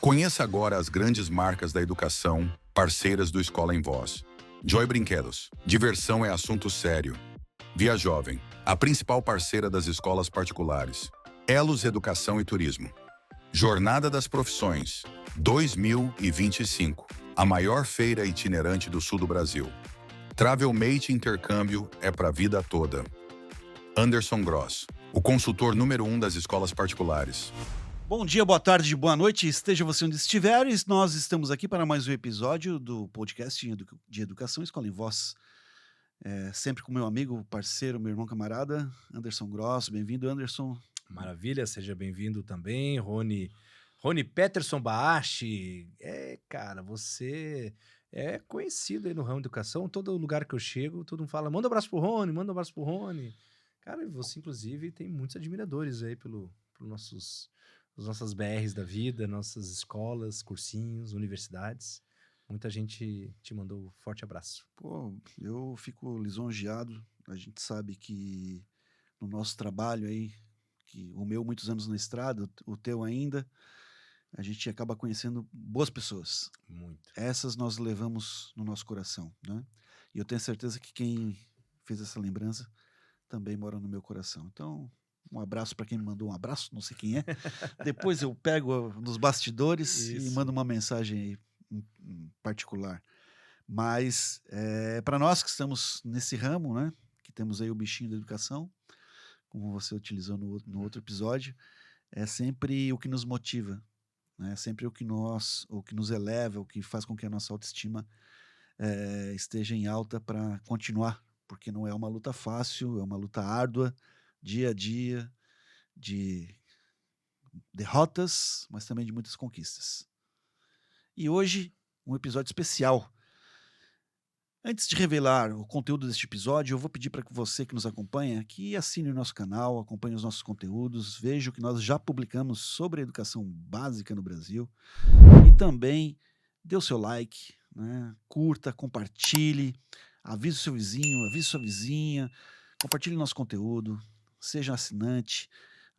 Conheça agora as grandes marcas da educação, parceiras do Escola em Voz. Joy Brinquedos. Diversão é assunto sério. Via Jovem, a principal parceira das escolas particulares. Elos Educação e Turismo. Jornada das Profissões 2025. A maior feira itinerante do sul do Brasil. Travelmate Intercâmbio é para a vida toda. Anderson Gross, o consultor número 1 das escolas particulares. Bom dia, boa tarde, boa noite, esteja você onde estiver. Nós estamos aqui para mais um episódio do podcast de Educação Escola em Voz. Sempre com meu amigo, parceiro, meu irmão camarada, Anderson Gross. Bem-vindo, Anderson. Maravilha, seja bem-vindo também, Rony Peterson Baashi. Cara, você é conhecido aí no ramo de educação. Todo lugar que eu chego, todo mundo fala, manda um abraço pro Rony, manda um abraço pro Rony. Cara, você, inclusive, tem muitos admiradores aí pelos nossas BRs da vida, nossas escolas, cursinhos, universidades. Muita gente te mandou um forte abraço. Pô, eu fico lisonjeado. A gente sabe que no nosso trabalho aí, que o meu muitos anos na estrada, o teu ainda, a gente acaba conhecendo boas pessoas. Muito. Essas nós levamos no nosso coração, né? E eu tenho certeza que quem fez essa lembrança também mora no meu coração. Então, um abraço para quem me mandou um abraço, não sei quem é. Depois eu pego nos bastidores e mando uma mensagem aí em particular. Mas para nós que estamos nesse ramo, né, que temos aí o bichinho da educação, como você utilizou no outro episódio, é sempre o que nos motiva, né? É sempre o que nos eleva, o que faz com que a nossa autoestima esteja em alta para continuar, porque não é uma luta fácil, é uma luta árdua, dia a dia, de derrotas, mas também de muitas conquistas. E hoje, um episódio especial. Antes de revelar o conteúdo deste episódio, eu vou pedir para que você que nos acompanha, que assine o nosso canal, acompanhe os nossos conteúdos, veja o que nós já publicamos sobre a educação básica no Brasil e também dê o seu like, né? Curta, compartilhe, avise o seu vizinho, avise sua vizinha, compartilhe nosso conteúdo, seja assinante,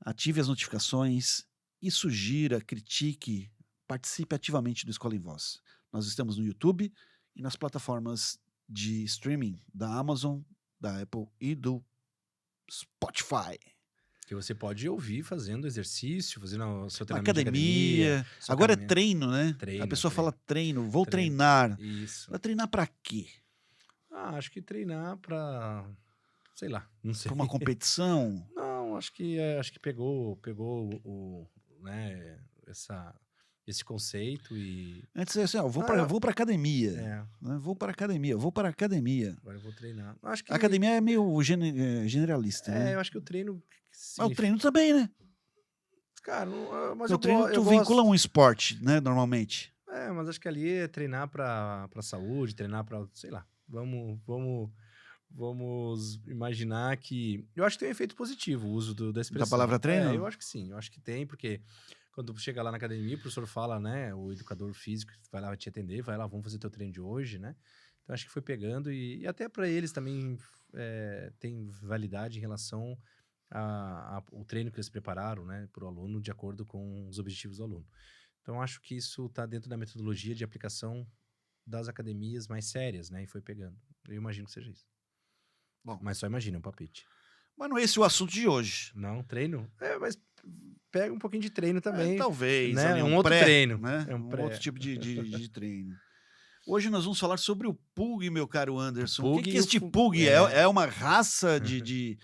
ative as notificações e sugira, critique, participe ativamente do Escola em Voz. Nós estamos no YouTube e nas plataformas de streaming da Amazon, da Apple e do Spotify. Que você pode ouvir fazendo exercício, fazendo o seu treinamento Academia. Agora é treino, né? Treino, a pessoa treino. fala treino, vou treinar. Isso. Vai treinar pra quê? Acho que treinar pra... sei lá, não sei. Pra uma competição? Não, acho que pegou né, esse conceito e... Antes é assim, vou pra academia. Né? Vou para academia. Agora eu vou treinar. Acho que... A academia é meio generalista, né? eu acho que o treino... Mas o treino também, né? Cara, mas o treino tu vincula um esporte, né, normalmente. Mas acho que ali é treinar pra saúde, treinar pra, sei lá, vamos imaginar que... Eu acho que tem um efeito positivo o uso da expressão. Da palavra treino? Eu acho que sim, eu acho que tem, porque quando chega lá na academia, o professor fala, né, o educador físico vai lá te atender, vai lá, vamos fazer teu treino de hoje, né? Então acho que foi pegando e até para eles também tem validade em relação ao treino que eles prepararam, né, para o aluno, de acordo com os objetivos do aluno. Então acho que isso está dentro da metodologia de aplicação das academias mais sérias, né, e foi pegando. Eu imagino que seja isso. Bom, mas só imagina um palpite. Mas não é esse o assunto de hoje. Não, treino? Mas pega um pouquinho de treino também. Talvez. Né? Ali, um outro treino. Né? Outro tipo de treino. Hoje nós vamos falar sobre o Pug, meu caro Anderson. O que é este Pug? É uma raça de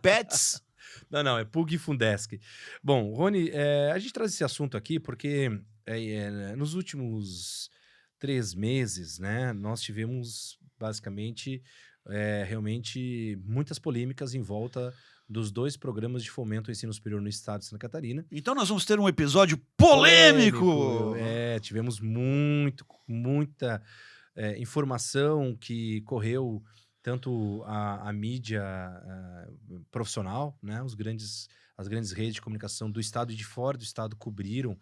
pets? Não, é Pug Fundesc. Bom, Rony, a gente traz esse assunto aqui porque nos últimos 3 meses, né, nós tivemos basicamente realmente muitas polêmicas em volta dos 2 programas de fomento ao ensino superior no estado de Santa Catarina. Então nós vamos ter um episódio polêmico! Tivemos muita informação que correu tanto a mídia profissional, né, as grandes redes de comunicação do estado e de fora do estado cobriram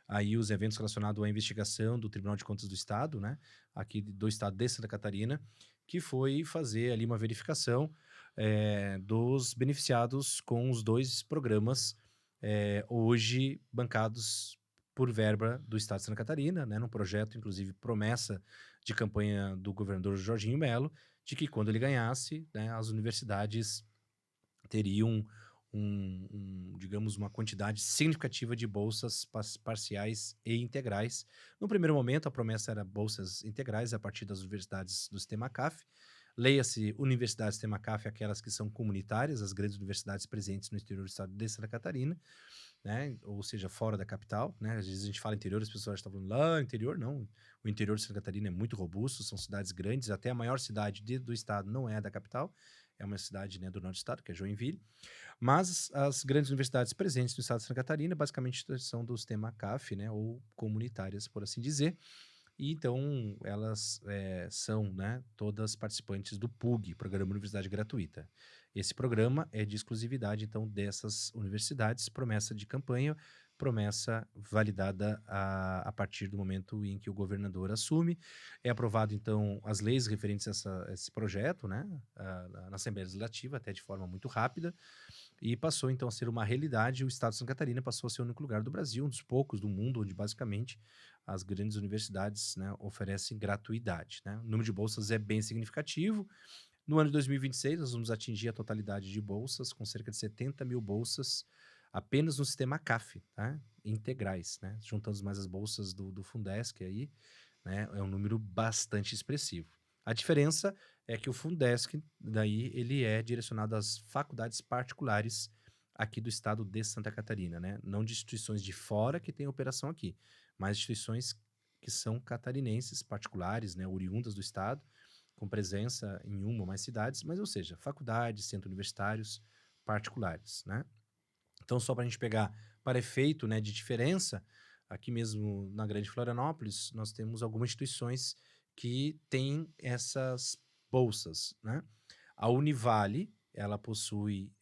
aí os eventos relacionados à investigação do Tribunal de Contas do Estado, né, aqui do estado de Santa Catarina, que foi fazer ali uma verificação dos beneficiados com os 2 programas hoje bancados por verba do Estado de Santa Catarina, né, num projeto, inclusive, promessa de campanha do governador Jorginho Melo, de que quando ele ganhasse, né, as universidades teriam digamos, uma quantidade significativa de bolsas parciais e integrais. No primeiro momento, a promessa era bolsas integrais a partir das universidades do sistema CAF. Leia-se universidades do sistema CAF, aquelas que são comunitárias, as grandes universidades presentes no interior do estado de Santa Catarina, né? Ou seja, fora da capital, né? Às vezes a gente fala interior, as pessoas estão falando lá no interior, não. O interior de Santa Catarina é muito robusto, são cidades grandes, até a maior cidade do estado não é da capital, é uma cidade, né, do norte do estado, que é Joinville. Mas as grandes universidades presentes no estado de Santa Catarina, basicamente são do sistema CAF, né, ou comunitárias, por assim dizer. E então elas são, né, todas participantes do PUG, Programa Universidade Gratuita. Esse programa é de exclusividade, então, dessas universidades, promessa de campanha, promessa validada a partir do momento em que o governador assume. É aprovado, então, as leis referentes a esse projeto, né, na Assembleia Legislativa, até de forma muito rápida, e passou, então, a ser uma realidade. O estado de Santa Catarina passou a ser o único lugar do Brasil, um dos poucos do mundo, onde, basicamente, as grandes universidades, né, oferecem gratuidade, né? O número de bolsas é bem significativo. No ano de 2026, nós vamos atingir a totalidade de bolsas, com cerca de 70 mil bolsas apenas no sistema CAF, tá? Integrais, né? Juntando mais as bolsas do Fundesc aí, né? É um número bastante expressivo. A diferença é que o Fundesc, daí, ele é direcionado às faculdades particulares aqui do estado de Santa Catarina, né? Não de instituições de fora que têm operação aqui, mas instituições que são catarinenses, particulares, né? Oriundas do estado, com presença em uma ou mais cidades, mas, ou seja, faculdades, centros universitários particulares, né? Então, só para a gente pegar para efeito, né, de diferença, aqui mesmo na Grande Florianópolis, nós temos algumas instituições que têm essas bolsas, né? A Univale, ela possui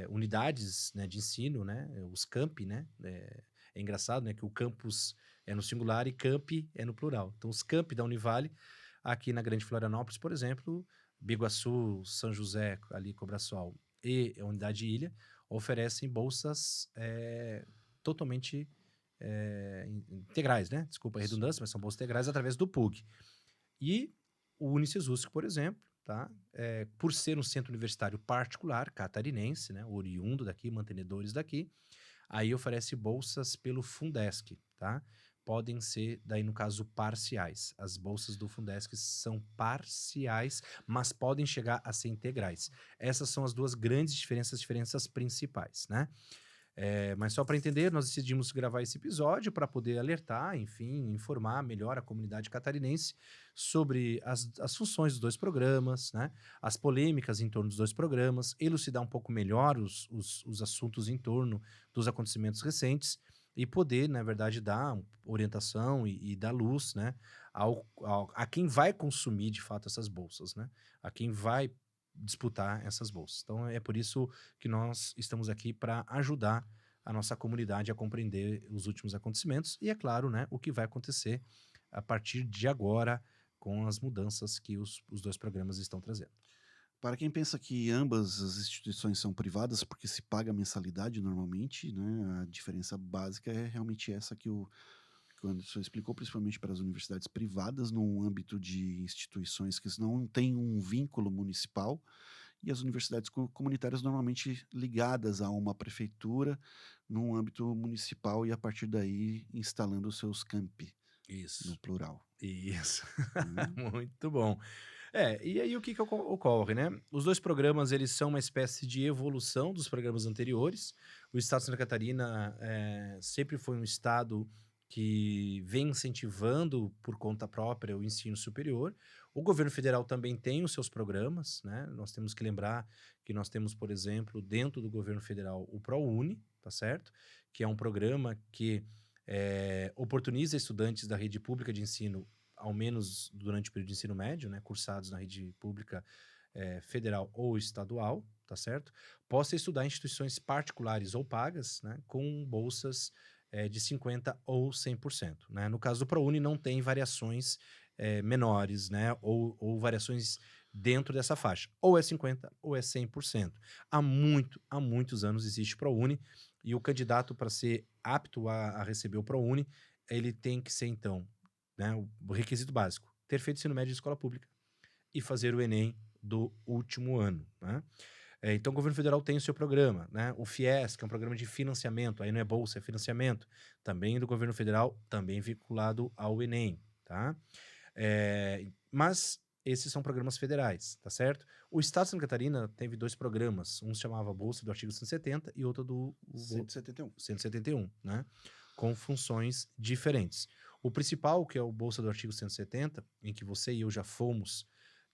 unidades, né, de ensino, né, os campi, né? É engraçado, né, que o campus é no singular e campi é no plural. Então, os campi da Univale, aqui na Grande Florianópolis, por exemplo, Biguaçu, São José, ali Cobrasol e a Unidade Ilha, oferecem bolsas totalmente integrais, né? Desculpa a redundância, mas são bolsas integrais através do PUG. E o Unicesусc, por exemplo, tá? Por ser um centro universitário particular, catarinense, né? Oriundo daqui, mantenedores daqui, aí oferece bolsas pelo Fundesc, tá? Podem ser, daí no caso, parciais. As bolsas do Fundesc são parciais, mas podem chegar a ser integrais. Essas são as duas grandes diferenças principais, né? Mas só para entender, nós decidimos gravar esse episódio para poder alertar, enfim, informar melhor a comunidade catarinense sobre as funções dos dois programas, né? As polêmicas em torno dos dois programas, elucidar um pouco melhor os assuntos em torno dos acontecimentos recentes e poder, na verdade, dar orientação e dar luz, né, a quem vai consumir de fato essas bolsas, né? A quem vai disputar essas bolsas. Então é por isso que nós estamos aqui para ajudar a nossa comunidade a compreender os últimos acontecimentos e, é claro, né, o que vai acontecer a partir de agora com as mudanças que os dois programas estão trazendo. Para quem pensa que ambas as instituições são privadas, porque se paga mensalidade normalmente, né, a diferença básica é realmente essa que o Anderson explicou, principalmente para as universidades privadas, no âmbito de instituições que não têm um vínculo municipal, e as universidades comunitárias normalmente ligadas a uma prefeitura, num âmbito municipal, e a partir daí instalando os seus campi, no Isso. plural. Isso. Né? Muito bom. E aí o que ocorre, né? Os dois programas, eles são uma espécie de evolução dos programas anteriores. O estado de Santa Catarina sempre foi um estado que vem incentivando por conta própria o ensino superior. O governo federal também tem os seus programas, né? Nós temos que lembrar que nós temos, por exemplo, dentro do governo federal, o ProUni, tá certo? Que é um programa que oportuniza estudantes da rede pública de ensino, ao menos durante o período de ensino médio, né, cursados na rede pública federal ou estadual, tá certo? Possa estudar em instituições particulares ou pagas, né, com bolsas de 50% ou 100%. Né? No caso do ProUni, não tem variações menores, né, ou variações dentro dessa faixa. Ou é 50% ou é 100%. Há muitos anos existe ProUni, E o candidato, para ser apto a receber o ProUni, ele tem que ser, então, né, o requisito básico, ter feito ensino médio de escola pública e fazer o Enem do último ano, né? Então, o governo federal tem o seu programa, né? O FIES, que é um programa de financiamento, aí não é bolsa, é financiamento, também do governo federal, também vinculado ao Enem, tá? Mas esses são programas federais, tá certo? O Estado de Santa Catarina teve 2 programas, um se chamava Bolsa do artigo 170 e outro do 171. 171, né? Com funções diferentes. O principal, que é o Bolsa do artigo 170, em que você e eu já fomos,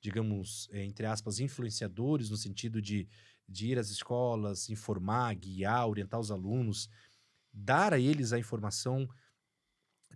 digamos, entre aspas, influenciadores, no sentido de ir às escolas, informar, guiar, orientar os alunos, dar a eles a informação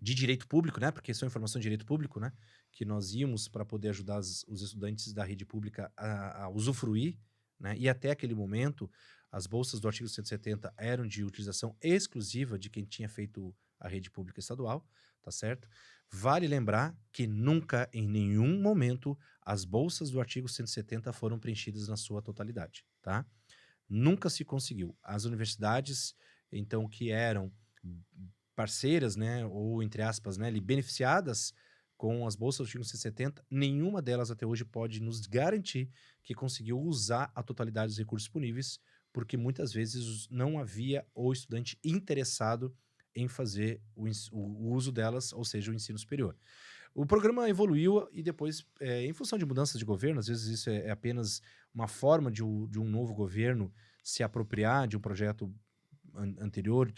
de direito público, né? Porque são informação de direito público, né? Que nós íamos para poder ajudar os estudantes da rede pública a usufruir, né? E até aquele momento, as bolsas do artigo 170 eram de utilização exclusiva de quem tinha feito a rede pública estadual, tá certo? Vale lembrar que nunca, em nenhum momento, as bolsas do artigo 170 foram preenchidas na sua totalidade, tá? Nunca se conseguiu. As universidades, então, que eram parceiras, né, ou entre aspas, né, beneficiadas com as bolsas do artigo 170, nenhuma delas até hoje pode nos garantir que conseguiu usar a totalidade dos recursos disponíveis, porque muitas vezes não havia o estudante interessado em fazer o uso delas, ou seja, o ensino superior. O programa evoluiu e depois, em função de mudanças de governo, às vezes isso é apenas uma forma de um novo governo se apropriar de um projeto anterior,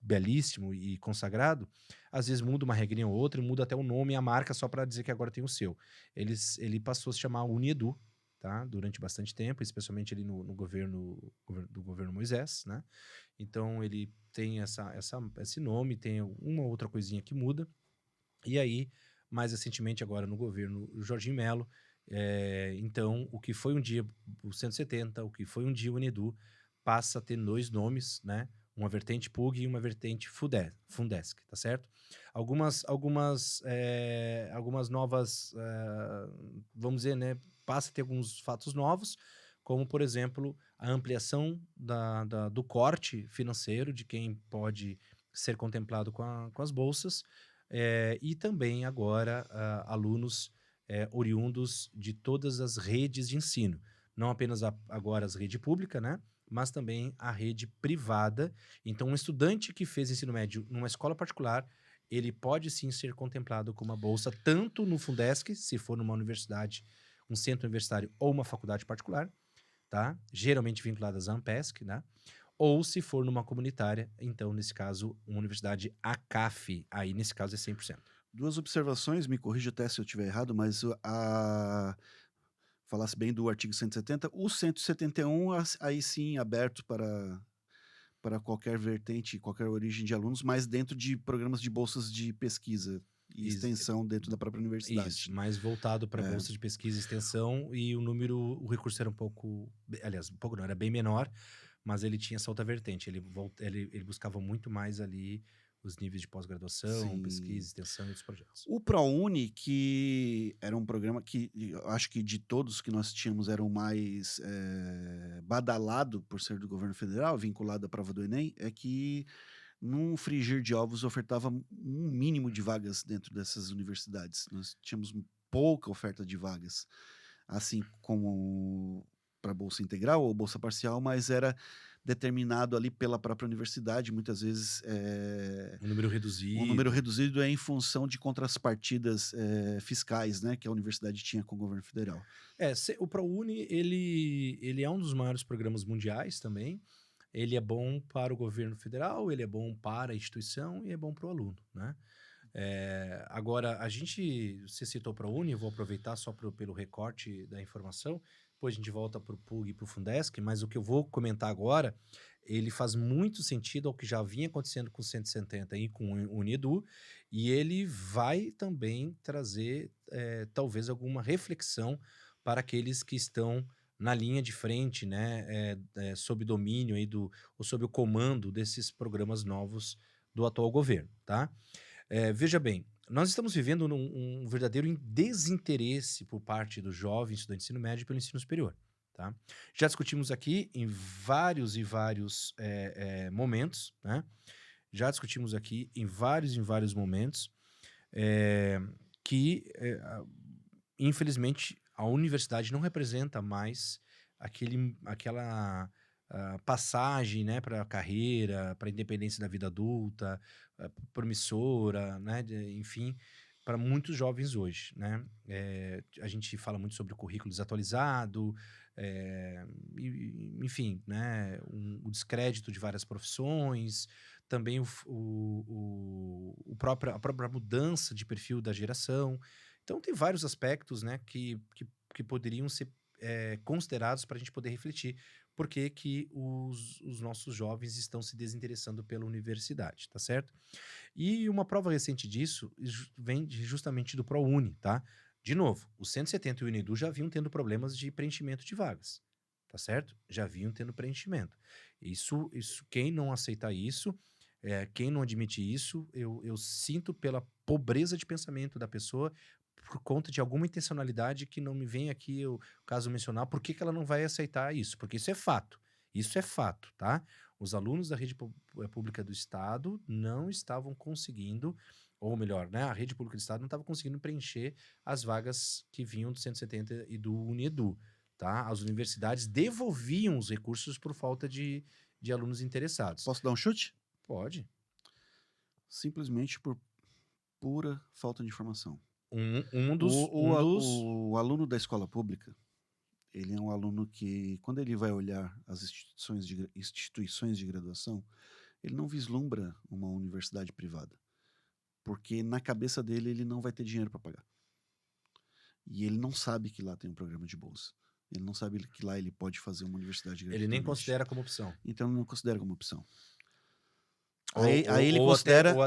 belíssimo e consagrado, às vezes muda uma regrinha ou outra e muda até o nome e a marca só para dizer que agora tem o seu. Ele passou a se chamar Uniedu, tá? Durante bastante tempo, especialmente ali no governo do governo Moisés, né? Então ele tem esse nome, tem uma outra coisinha que muda. E aí, mais recentemente agora no governo Jorginho Melo, então o que foi um dia o 170, o que foi um dia o Uniedu, passa a ter 2 nomes, né? Uma vertente PUG e uma vertente Fundesc, tá certo? Algumas novas, vamos dizer, né? Passa a ter alguns fatos novos, como, por exemplo, a ampliação do corte financeiro de quem pode ser contemplado com as bolsas, e também agora alunos oriundos de todas as redes de ensino. Não apenas agora as redes públicas, né? Mas também a rede privada. Então, um estudante que fez ensino médio numa escola particular, ele pode sim ser contemplado com uma bolsa, tanto no Fundesc, se for numa universidade, um centro universitário ou uma faculdade particular, tá? Geralmente vinculadas à Ampesc, né? Ou se for numa comunitária, então, nesse caso, uma universidade ACAF, aí nesse caso é 100%. 2 observações, me corrija até se eu estiver errado, mas falasse bem do artigo 170, o 171, aí sim, aberto para qualquer vertente, qualquer origem de alunos, mas dentro de programas de bolsas de pesquisa e extensão dentro da própria universidade. Isso, mais voltado para bolsa de pesquisa e extensão, e o recurso era um pouco, aliás, um pouco não, era bem menor, mas ele tinha essa outra vertente, ele buscava muito mais ali os níveis de pós-graduação, Sim. pesquisa, extensão e outros projetos. O ProUni, que era um programa que eu acho que de todos que nós tínhamos era o mais badalado por ser do governo federal, vinculado à prova do Enem, é que num frigir de ovos ofertava um mínimo de vagas dentro dessas universidades. Nós tínhamos pouca oferta de vagas, assim como para bolsa integral ou bolsa parcial, mas era determinado ali pela própria universidade, muitas vezes Um número reduzido. um número reduzido é em função de contrapartidas fiscais, né, que a universidade tinha com o governo federal. O ProUni, ele é um dos maiores programas mundiais também. Ele é bom para o governo federal, ele é bom para a instituição e é bom para o aluno, né? Agora, você citou o ProUni, eu vou aproveitar só pelo recorte da informação, depois a gente volta para o PUG e para o Fundesc, mas o que eu vou comentar agora, ele faz muito sentido ao que já vinha acontecendo com o 170 e com o Uniedu, e ele vai também trazer, talvez, alguma reflexão para aqueles que estão na linha de frente, né, sob domínio aí ou sob o comando desses programas novos do atual governo, tá? Veja bem, nós estamos vivendo um verdadeiro desinteresse por parte do jovem estudante de ensino médio pelo ensino superior, tá? Já discutimos aqui em vários momentos, né? Já discutimos aqui em vários momentos que, infelizmente, a universidade não representa mais aquela passagem, né, para a carreira, para a independência da vida adulta, promissora, né, enfim, para muitos jovens hoje, né? A gente fala muito sobre o currículo desatualizado, enfim, né, o descrédito de várias profissões, também a própria mudança de perfil da geração. Então, tem vários aspectos, né, que poderiam ser considerados para a gente poder refletir por que que os nossos jovens estão se desinteressando pela universidade, tá certo? E uma prova recente disso vem justamente do ProUni, tá? De novo, os 170 e o Unedu já vinham tendo problemas de preenchimento de vagas, tá certo? Já vinham tendo preenchimento. Isso quem não aceita isso, quem não admite isso, eu sinto pela pobreza de pensamento da pessoa por conta de alguma intencionalidade que não me vem aqui, eu, caso mencionar, por que que ela não vai aceitar isso? Porque isso é fato. Isso é fato, tá? Os alunos da rede pública do Estado não estavam conseguindo, ou melhor, né, a rede pública do Estado não estava conseguindo preencher as vagas que vinham do 170 e do Unedu, tá? As universidades devolviam os recursos por falta de alunos interessados. Posso dar um chute? Pode. Simplesmente por pura falta de informação. Um dos... O aluno da escola pública, ele é um aluno que, quando ele vai olhar as instituições de graduação, ele não vislumbra uma universidade privada. Porque na cabeça dele, ele não vai ter dinheiro para pagar. E ele não sabe que lá tem um programa de bolsa. Ele não sabe que lá ele pode fazer uma universidade gratuitamente. Ele nem considera como opção. Então, ele não considera como opção. Aí ele considera... Ou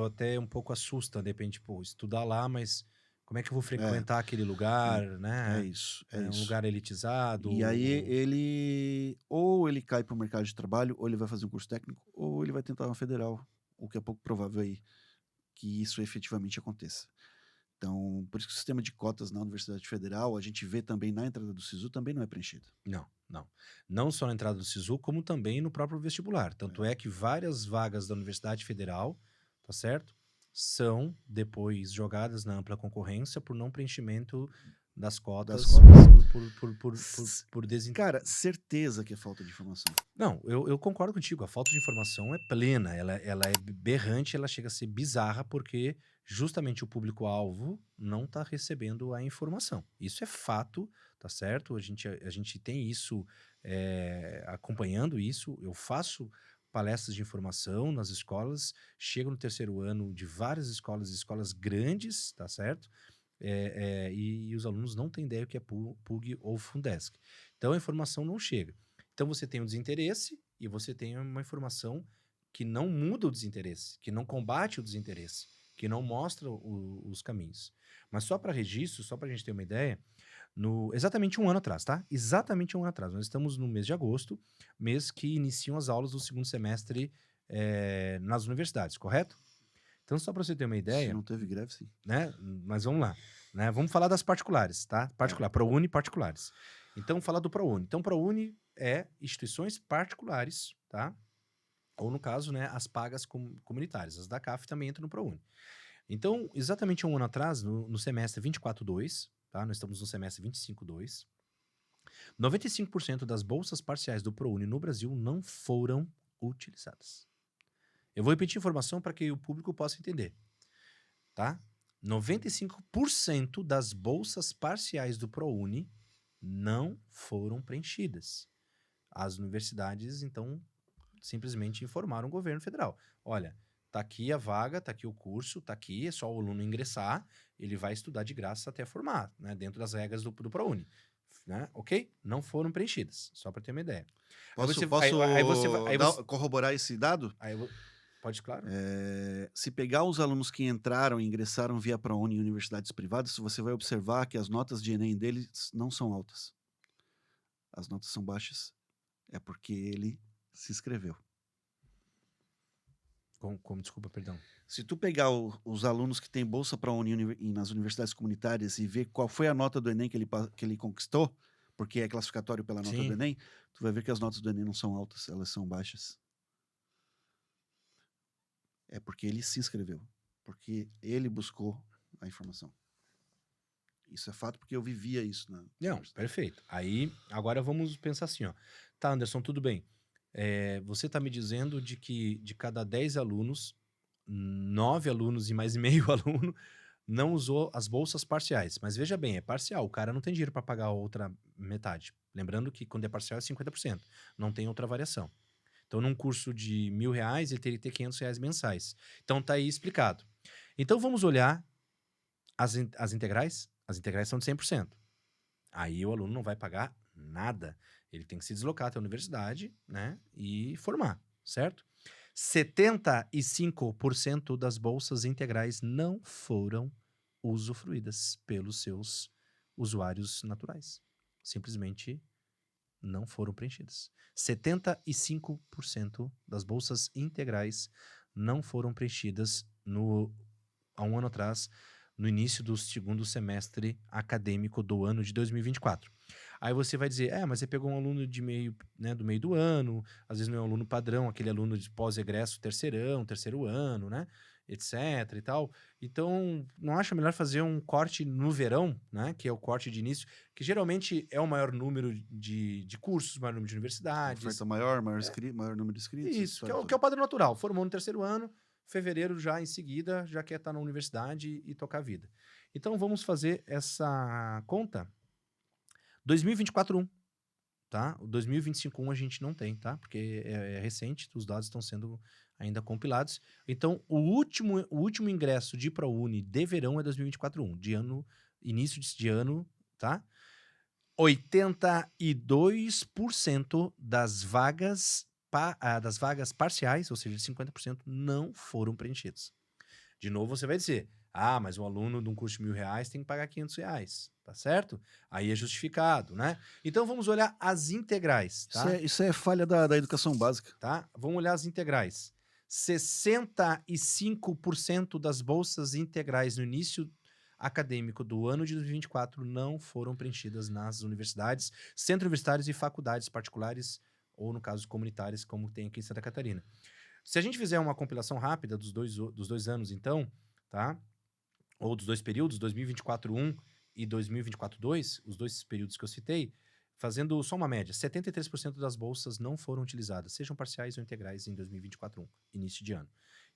até um pouco assusta, de repente, pô, estudar lá, mas como é que eu vou frequentar aquele lugar, né? É isso. Um lugar elitizado. E aí ele... Ou ele cai para o mercado de trabalho, ou ele vai fazer um curso técnico, ou ele vai tentar uma federal. O que é pouco provável aí que isso efetivamente aconteça. Então, por isso que o sistema de cotas na Universidade Federal, a gente vê também na entrada do SISU, também não é preenchido. Não. Não só na entrada do SISU, como também no próprio vestibular. Tanto é que várias vagas da Universidade Federal, tá certo? São depois jogadas na ampla concorrência por não preenchimento das cotas. Por desinteresse. Cara, certeza que é falta de informação. Não, eu concordo contigo. A falta de informação é plena. Ela é berrante, ela chega a ser bizarra, porque justamente o público-alvo não está recebendo a informação. Isso é fato, tá certo? A gente tem isso acompanhando isso. Eu faço palestras de informação nas escolas, chego no terceiro ano de várias escolas grandes, tá certo? E os alunos não têm ideia o que é PUG ou Fundesc. Então a informação não chega. Então você tem o desinteresse e você tem uma informação que não muda o desinteresse, que não combate o desinteresse, que não mostra os caminhos. Mas só para registro, só para a gente ter uma ideia, exatamente um ano atrás, tá? Exatamente um ano atrás. Nós estamos no mês de agosto, mês que iniciam as aulas do segundo semestre nas universidades, correto? Então, só para você ter uma ideia... Se não teve greve, sim. Né? Mas vamos lá. Né? Vamos falar das particulares, tá? ProUni particulares. Então, falar do ProUni. Então, ProUni é instituições particulares, tá? Ou, no caso, né, as pagas comunitárias. As da CAF também entram no ProUni. Então, exatamente um ano atrás, no semestre 24/2, tá? Nós estamos no semestre 25/2, 95% das bolsas parciais do ProUni no Brasil não foram utilizadas. Eu vou repetir a informação para que o público possa entender, tá? 95% das bolsas parciais do ProUni não foram preenchidas. As universidades, então, simplesmente informaram o governo federal. Olha, tá aqui a vaga, tá aqui o curso, tá aqui, é só o aluno ingressar, ele vai estudar de graça até formar, né? Dentro das regras do ProUni. Né? Ok? Não foram preenchidas, só para ter uma ideia. Posso corroborar esse dado? Pode, claro. Se pegar os alunos que entraram e ingressaram via ProUni em universidades privadas, você vai observar que as notas de Enem deles não são altas. As notas são baixas. É porque ele se inscreveu. Desculpa, perdão. Se tu pegar os alunos que têm bolsa ProUni nas universidades comunitárias e ver qual foi a nota do Enem que ele conquistou, porque é classificatório pela nota Sim. do Enem, tu vai ver que as notas do Enem não são altas, elas são baixas. É porque ele se inscreveu, porque ele buscou a informação. Isso é fato porque eu vivia isso na Não, universidade. perfeito. Aí, agora vamos pensar assim, ó. Tá, Anderson, tudo bem. Você tá me dizendo de que de cada 10 alunos, 9 alunos e mais meio aluno não usou as bolsas parciais. Mas veja bem, é parcial. O cara não tem dinheiro para pagar a outra metade. Lembrando que quando é parcial é 50%. Não tem outra variação. Então, num curso de R$1.000, ele teria que ter R$500 mensais. Então, tá aí explicado. Então, vamos olhar as integrais. As integrais são de 100%. Aí o aluno não vai pagar nada. Ele tem que se deslocar até a universidade, né, e formar, certo? 75% das bolsas integrais não foram usufruídas pelos seus usuários naturais. Simplesmente não foram preenchidas. 75% das bolsas integrais não foram preenchidas há um ano atrás, no início do segundo semestre acadêmico do ano de 2024. Aí você vai dizer, mas você pegou um aluno de meio, né, do meio do ano, às vezes não é um aluno padrão, aquele aluno de pós-egresso terceiro ano, né, etc e tal. Então, não acha melhor fazer um corte no verão, né, que é o corte de início, que geralmente é o maior número de cursos, maior número de universidades. Oferta maior, maior número de inscritos. Isso, que é o padrão natural. Formou no terceiro ano, fevereiro já em seguida, já quer estar na universidade e tocar a vida. Então, vamos fazer essa conta. 2024-1, tá? O 2025-1 a gente não tem, tá? Porque é recente, os dados estão sendo ainda compilados. Então, o último ingresso de ProUni de verão é 2024-1, início de ano, tá? 82% das vagas parciais, ou seja, de 50%, não foram preenchidas. De novo, você vai dizer, mas um aluno de um curso de R$1.000 tem que pagar R$500, tá certo? Aí é justificado, né? Então, vamos olhar as integrais, tá? Isso é falha da educação básica. Tá? Vamos olhar as integrais. 65% das bolsas integrais no início acadêmico do ano de 2024 não foram preenchidas nas universidades, centros universitários e faculdades particulares, ou no caso comunitárias, como tem aqui em Santa Catarina. Se a gente fizer uma compilação rápida dos dois anos, então, tá? Ou dos dois períodos, 2024-1 e 2024-2, os dois períodos que eu citei, fazendo só uma média, 73% das bolsas não foram utilizadas, sejam parciais ou integrais, em 2024-1, início de ano.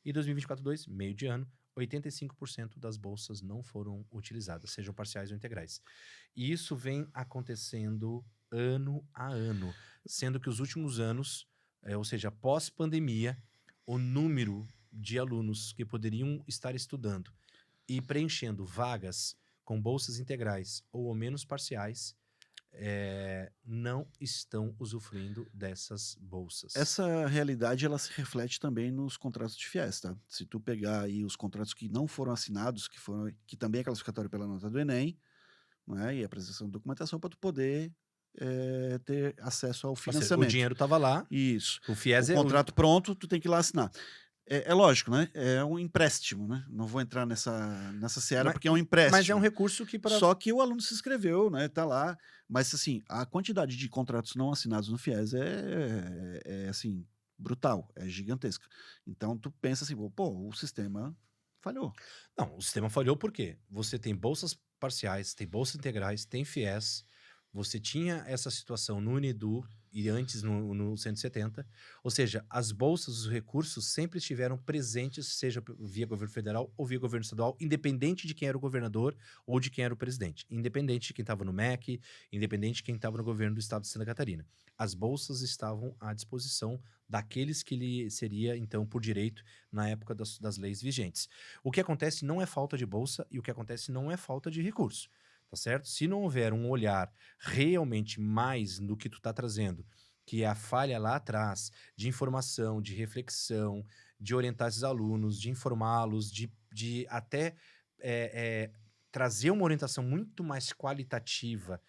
E 2024-2, meio de ano, 85% das bolsas não foram utilizadas, sejam parciais ou integrais. E isso vem acontecendo ano a ano, sendo que os últimos anos, ou seja, pós-pandemia, o número de alunos que poderiam estar estudando e preenchendo vagas com bolsas integrais ou menos parciais não estão usufruindo dessas bolsas. Essa realidade, ela se reflete também nos contratos de FIES, tá? Se tu pegar aí os contratos que não foram assinados, que também é classificatório pela nota do Enem, né, e a apresentação de documentação para tu poder ter acesso ao financiamento. O dinheiro estava lá. Isso. O FIES o contrato pronto, tu tem que ir lá assinar. É lógico, né? É um empréstimo, né? Não vou entrar nessa seara porque é um empréstimo. Mas é um recurso que Só que o aluno se inscreveu, né? Tá lá. Mas, assim, a quantidade de contratos não assinados no FIES assim, brutal, é gigantesca. Então, tu pensa assim, pô, o sistema falhou. Não, o sistema falhou porque você tem bolsas parciais, tem bolsas integrais, tem FIES, você tinha essa situação no Unidu e antes no 170, ou seja, as bolsas, os recursos sempre estiveram presentes, seja via governo federal ou via governo estadual, independente de quem era o governador ou de quem era o presidente, independente de quem estava no MEC, independente de quem estava no governo do estado de Santa Catarina. As bolsas estavam à disposição daqueles que lhe seria, então, por direito, na época das leis vigentes. O que acontece não é falta de bolsa e o que acontece não é falta de recurso. Tá certo? Se não houver um olhar realmente mais no que tu tá trazendo, que é a falha lá atrás de informação, de reflexão, de orientar esses alunos, de informá-los, de até trazer uma orientação muito mais qualitativa,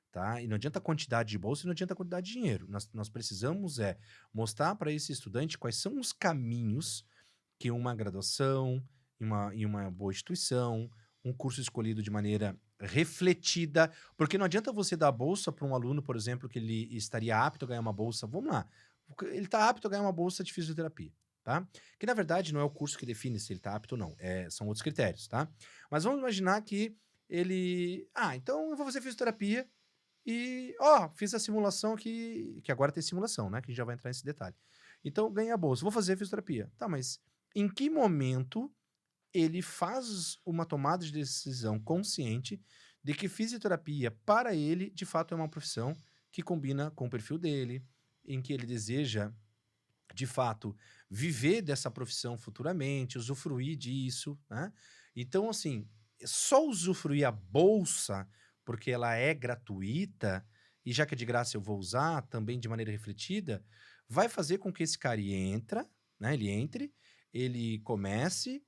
tá? E não adianta a quantidade de bolsa e não adianta a quantidade de dinheiro. Nós precisamos mostrar para esse estudante quais são os caminhos que uma graduação em uma boa instituição, um curso escolhido de maneira refletida, porque não adianta você dar bolsa para um aluno, por exemplo, que ele estaria apto a ganhar uma bolsa. Vamos lá, ele está apto a ganhar uma bolsa de fisioterapia, tá? Que na verdade não é o curso que define se ele está apto ou não, são outros critérios, tá? Mas vamos imaginar que ele, então eu vou fazer fisioterapia e, fiz a simulação aqui, que agora tem simulação, né? Que a gente já vai entrar nesse detalhe. Então, ganhei a bolsa, vou fazer fisioterapia. Tá, mas em que momento ele faz uma tomada de decisão consciente de que fisioterapia, para ele, de fato é uma profissão que combina com o perfil dele, em que ele deseja, de fato, viver dessa profissão futuramente, usufruir disso, né? Então, assim, só usufruir a bolsa, porque ela é gratuita, e já que é de graça eu vou usar também de maneira refletida, vai fazer com que esse cara ele entre, ele comece,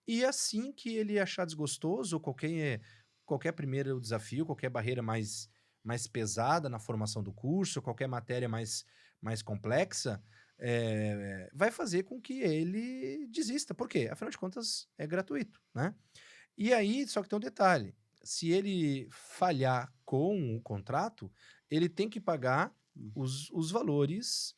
e assim que ele achar desgostoso, ou qualquer primeiro desafio, qualquer barreira mais pesada na formação do curso, qualquer matéria mais complexa, vai fazer com que ele desista. Por quê? Afinal de contas, é gratuito, né? E aí, só que tem um detalhe. Se ele falhar com o contrato, ele tem que pagar os valores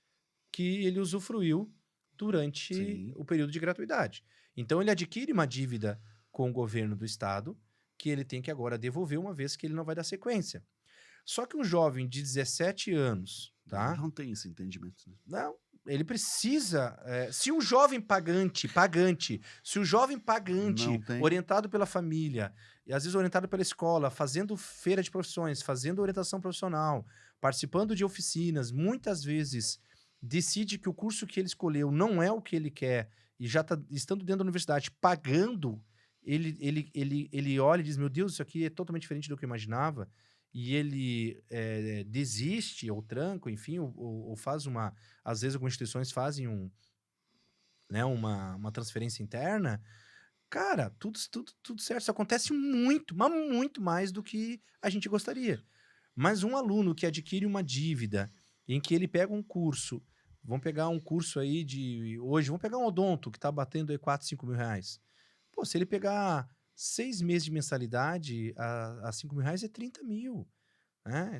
que ele usufruiu durante Sim. o período de gratuidade. Então, ele adquire uma dívida com o governo do estado que ele tem que agora devolver, uma vez que ele não vai dar sequência. Só que um jovem de 17 anos, tá? Não tem esse entendimento, né? Não, ele precisa. Se o jovem se o jovem pagante, Não tem. orientado pela família, e às vezes orientado pela escola, fazendo feira de profissões, fazendo orientação profissional, participando de oficinas, muitas vezes decide que o curso que ele escolheu não é o que ele quer, e já tá estando dentro da universidade, pagando, ele olha e diz: Meu Deus, isso aqui é totalmente diferente do que eu imaginava. E ele desiste, ou tranca, enfim, ou faz uma. Às vezes, algumas instituições fazem uma transferência interna. Cara, tudo certo. Isso acontece muito, mas muito mais do que a gente gostaria. Mas um aluno que adquire uma dívida em que ele pega um curso, vamos pegar um curso aí hoje, vamos pegar um odonto que está batendo aí 4, 5 mil reais. Pô, se ele pegar 6 meses de mensalidade a 5 mil reais, é 30 mil.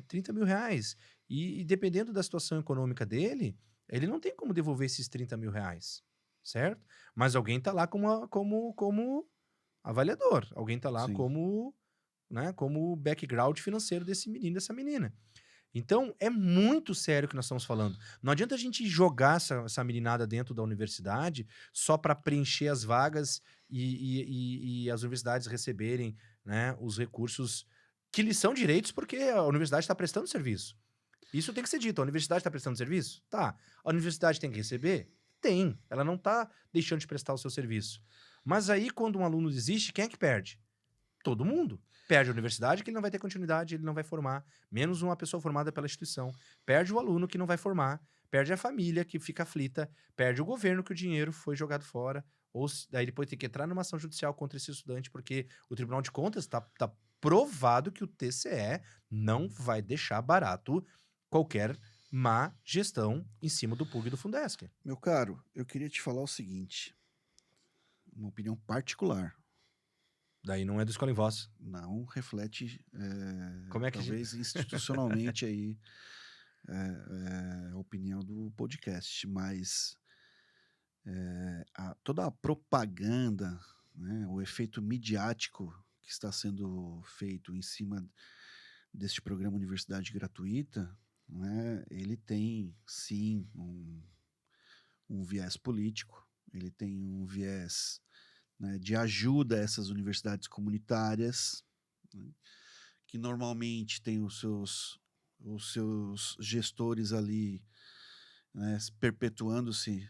30 mil reais. E dependendo da situação econômica dele, ele não tem como devolver esses 30 mil reais, certo? Mas alguém está lá como avaliador, alguém está lá Sim. como background financeiro desse menino, dessa menina. Então, é muito sério o que nós estamos falando. Não adianta a gente jogar essa meninada dentro da universidade só para preencher as vagas e as universidades receberem, né, os recursos que lhes são direitos, porque a universidade está prestando serviço. Isso tem que ser dito. A universidade está prestando serviço? Tá. A universidade tem que receber? Tem. Ela não está deixando de prestar o seu serviço. Mas aí, quando um aluno desiste, quem é que perde? Todo mundo. Perde a universidade, que ele não vai ter continuidade, ele não vai formar. Menos uma pessoa formada pela instituição. Perde o aluno, que não vai formar. Perde a família, que fica aflita. Perde o governo, que o dinheiro foi jogado fora. Daí depois tem que entrar numa ação judicial contra esse estudante, porque o Tribunal de Contas está provado que o TCE não vai deixar barato qualquer má gestão em cima do PUC e do Fundesc. Meu caro, eu queria te falar o seguinte. Uma opinião particular. Daí não é do Escola em Voz. Não reflete, Como é que talvez institucionalmente aí, a opinião do podcast, mas toda a propaganda, né, o efeito midiático que está sendo feito em cima deste programa Universidade Gratuita, né, ele tem, sim, um viés político, ele tem um viés, né, de ajuda a essas universidades comunitárias, né, que normalmente têm os seus gestores ali, né, perpetuando-se